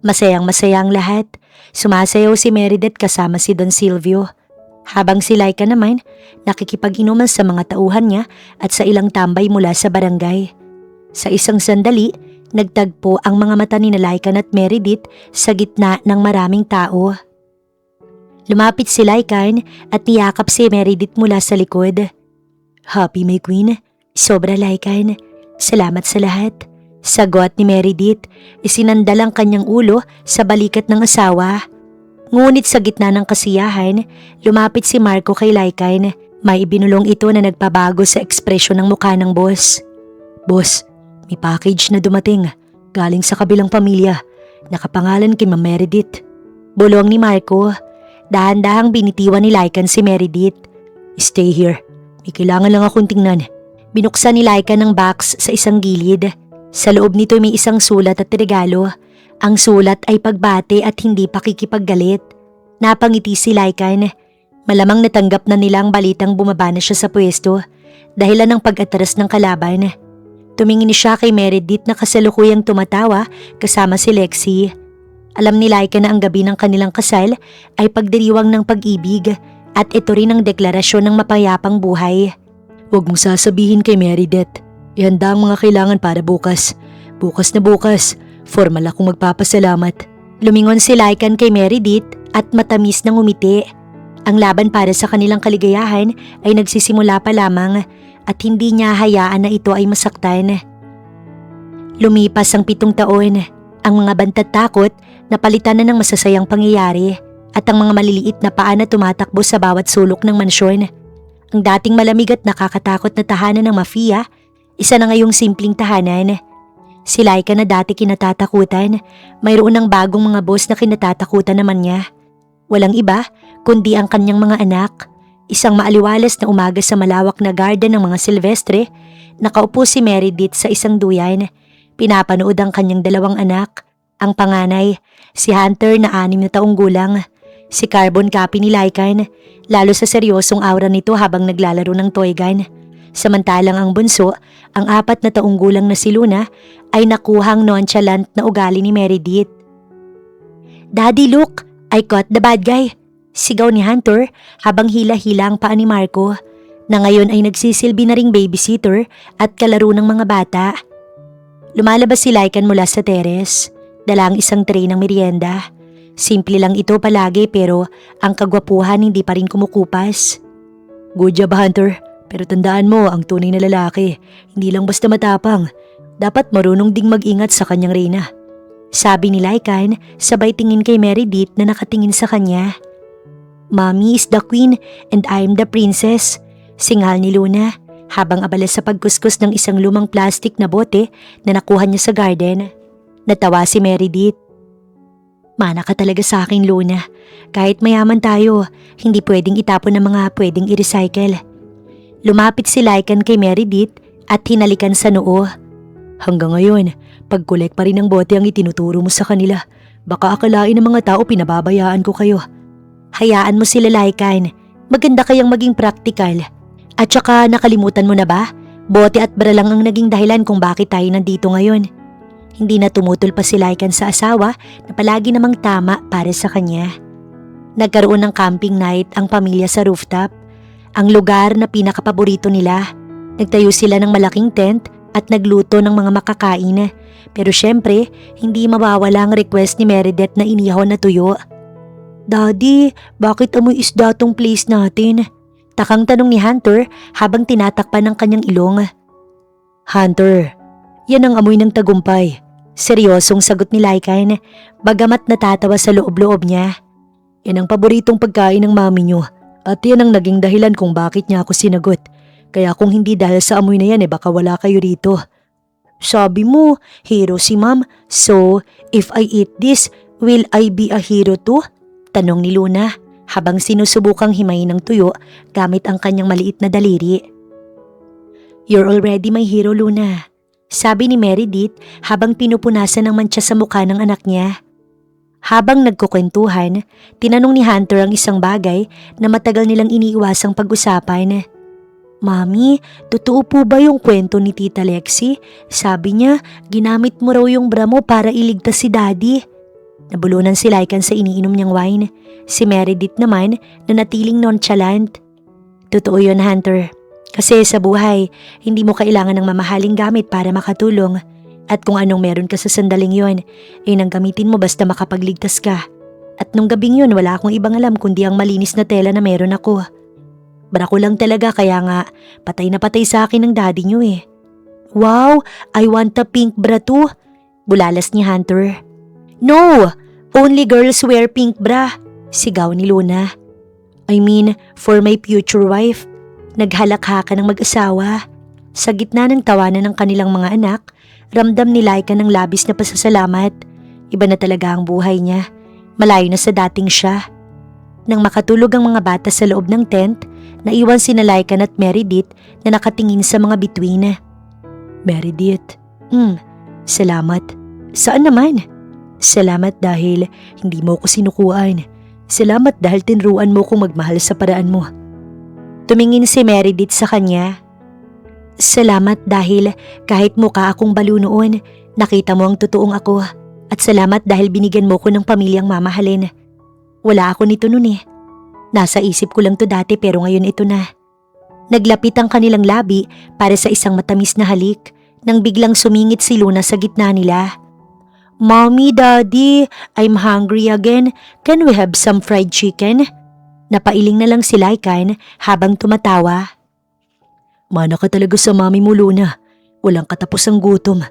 Masayang-masaya ang lahat. Sumasayaw si Meredith kasama si Don Silvio. Habang si Lycan naman, nakikipag-inuman sa mga tauhan niya at sa ilang tambay mula sa barangay. Sa isang sandali, nagtagpo ang mga mata ni Lycan at Meredith sa gitna ng maraming tao. Lumapit si Lycan at niyakap si Meredith mula sa likod. Happy, my queen. Sobra, Lycan. Salamat sa lahat. Sagot ni Meredith, isinandal ang kanyang ulo sa balikat ng asawa. Ngunit sa gitna ng kasiyahan, lumapit si Marco kay Lycan. May ibinulong ito na nagpabago sa ekspresyon ng mukha ng boss. Boss, may package na dumating. Galing sa kabilang pamilya. Nakapangalan kay Ma'am Meredith. Bulong ni Marco. Dahan-dahang binitiwan ni Lycan si Meredith. Stay here. May kailangan lang akong tingnan. Binuksan ni Lycan ng box sa isang gilid. Sa loob nito may isang sulat at regalo. Ang sulat ay pagbate at hindi pakikipaggalit. Napangiti si Lycan. Malamang natanggap na nila ang balitang bumaba na siya sa pwesto dahilan ng pag-atras ng kalaban. Tumingin siya kay Meredith na kasalukuyang tumatawa kasama si Lexie. Alam ni Lycan na ang gabi ng kanilang kasal ay pagdiriwang ng pag-ibig at ito rin ang deklarasyon ng mapayapang buhay. Huwag mong sasabihin kay Meredith. Ihanda ang mga kailangan para bukas. Bukas na bukas. Formal akong magpapasalamat. Lumingon si Lycan kay Meredith at matamis na ngumiti. Ang laban para sa kanilang kaligayahan ay nagsisimula pa lamang at hindi niya hayaan na ito ay masaktan. Lumipas ang 7 taon. Ang mga bantat takot napalitan na ng masasayang pangyayari at ang mga maliliit na paa na tumatakbo sa bawat sulok ng mansyon. Ang dating malamig at nakakatakot na tahanan ng mafia, isa na ngayong simpleng tahanan. Si Lycan na dati kinatatakutan, mayroon ng bagong mga boss na kinatatakutan naman niya. Walang iba kundi ang kanyang mga anak. Isang maaliwalas na umaga sa malawak na garden ng mga Silvestre, nakaupo si Meredith sa isang duyan. Pinapanood ang kanyang 2 anak. Ang panganay, si Hunter na 6 na taong gulang. Si carbon copy ni Lycan, lalo sa seryosong aura nito habang naglalaro ng toy gun. Samantalang ang bunso, ang 4 na taong gulang na si Luna, ay nakuhang nonchalant na ugali ni Meredith. Daddy, look! I caught the bad guy! Sigaw ni Hunter habang hila-hila ang paa ni Marco na ngayon ay nagsisilbi na ring babysitter at kalaro ng mga bata. Lumalabas si Lycan mula sa teres, dala ang isang tray ng merienda. Simple lang ito palagi pero ang kagwapuhan hindi pa rin kumukupas. Good job, Hunter, pero tandaan mo ang tunay na lalaki, hindi lang basta matapang. Dapat marunong ding mag-ingat sa kanyang reyna. Sabi ni Lycan sabay tingin kay Meredith na nakatingin sa kanya. Mommy is the queen and I'm the princess, singal ni Luna habang abala sa pagkuskus ng isang lumang plastic na bote na nakuha niya sa garden. Natawa si Meredith. Mana ka talaga sa akin, Luna. Kahit mayaman tayo, hindi pwedeng itapon ang mga pwedeng i-recycle. Lumapit si Lycan kay Meredith at hinalikan sa noo. Hanggang ngayon, pag-collect pa rin ng bote ang itinuturo mo sa kanila. Baka akalain ng mga tao pinababayaan ko kayo. Hayaan mo sila, Lycan. Maganda kayang maging practical. At saka nakalimutan mo na ba? Bote at bara lang ang naging dahilan kung bakit tayo nandito ngayon. Hindi na tumutol pa si Lycan sa asawa na palagi namang tama para sa kanya. Nagkaroon ng camping night ang pamilya sa rooftop. Ang lugar na pinakapaborito nila. Nagtayo sila ng malaking tent at nagluto ng mga makakain. Pero syempre, hindi mawawala ang request ni Meredith na inihaw na tuyo. Daddy, bakit amoy isda tong place natin? Takang tanong ni Hunter habang tinatakpan ng kanyang ilong. Hunter, yan ang amoy ng tagumpay. Seryosong sagot ni Lycan, bagamat natatawa sa loob-loob niya. Yan ang paboritong pagkain ng mami niyo at yan ang naging dahilan kung bakit niya ako sinagot. Kaya kung hindi dahil sa amoy na yan baka wala kayo rito. Sabi mo, hero si ma'am. So, if I eat this, will I be a hero too? Tanong ni Luna habang sinusubukang himayin ng tuyo gamit ang kanyang maliit na daliri. You're already my hero, Luna. Sabi ni Meredith habang pinupunasan ng mantsa sa mukha ng anak niya. Habang nagkukwentuhan, tinanong ni Hunter ang isang bagay na matagal nilang iniiwasang pag-usapan. Mami, totoo po ba yung kwento ni Tita Lexie? Sabi niya, ginamit mo raw yung bra mo para iligtas si Daddy. Nabulunan si Lycan sa iniinom niyang wine. Si Meredith naman na natiling nonchalant. Totoo yun, Hunter. Kasi sa buhay, hindi mo kailangan ng mamahaling gamit para makatulong. At kung anong meron ka sa sandaling yon, nang gamitin mo basta makapagligtas ka. At nung gabing yun, wala akong ibang alam kundi ang malinis na tela na meron ako. Bra ko lang talaga kaya nga patay na patay sa akin ng daddy niyo eh. Wow, I want a pink bra too. Bulalas ni Hunter. No, only girls wear pink bra. Sigaw ni Luna. I mean, for my future wife. Naghalakhakan ng mag-asawa. Sa gitna ng tawanan ng kanilang mga anak, ramdam ni Lycan ng labis na pasasalamat. Iba na talaga ang buhay niya. Malayo na sa dating siya. Nang makatulog ang mga bata sa loob ng tent, naiwan sina Lycan at Meredith na nakatingin sa mga bituin. Meredith, salamat. Saan naman? Salamat dahil hindi mo ko sinukuan. Salamat dahil tinruan mo kong magmahal sa paraan mo. Tumingin si Meredith sa kanya. Salamat dahil kahit mukha akong baliw noon, nakita mo ang totoong ako. At salamat dahil binigyan mo ko ng pamilyang mamahalin. Wala ako nito noon eh. Nasa isip ko lang to dati pero ngayon ito na. Naglapit ang kanilang labi para sa isang matamis na halik nang biglang sumingit si Luna sa gitna nila. Mommy, Daddy, I'm hungry again. Can we have some fried chicken? Napailing na lang si Lycan habang tumatawa. Mana ka talaga sa mami mo, Luna. Walang katapusang gutom.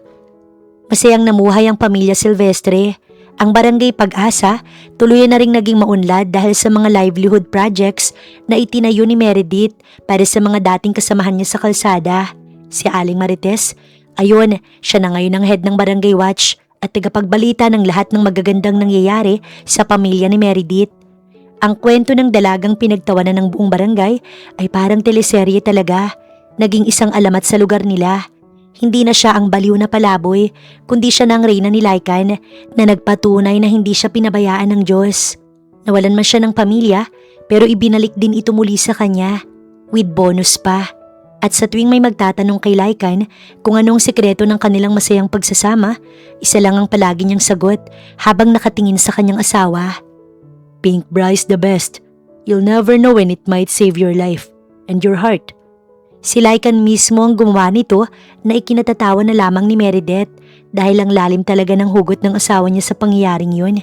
Masayang namuhay ang pamilya Silvestre. Ang barangay Pag-asa tuluyan na ring naging maunlad dahil sa mga livelihood projects na itinayo ni Meredith para sa mga dating kasamahan niya sa kalsada. Si Aling Marites, ayun, siya na ngayon ang head ng Barangay Watch at tagapagbalita ng lahat ng magagandang nangyayari sa pamilya ni Meredith. Ang kwento ng dalagang pinagtawanan ng buong barangay ay parang teleserye talaga. Naging isang alamat sa lugar nila. Hindi na siya ang baliw na palaboy, kundi siya ng reyna ni Lycan na nagpatunay na hindi siya pinabayaan ng Diyos. Nawalan man siya ng pamilya, pero ibinalik din ito muli sa kanya. With bonus pa. At sa tuwing may magtatanong kay Lycan kung anong sikreto ng kanilang masayang pagsasama, isa lang ang palagi niyang sagot habang nakatingin sa kanyang asawa. Pink Bryce the best. You'll never know when it might save your life and your heart. Si Lycan mismo ang gumawa nito na ikinatatawa na lamang ni Meredith dahil ang lalim talaga ng hugot ng asawa niya sa pangyayaring yun.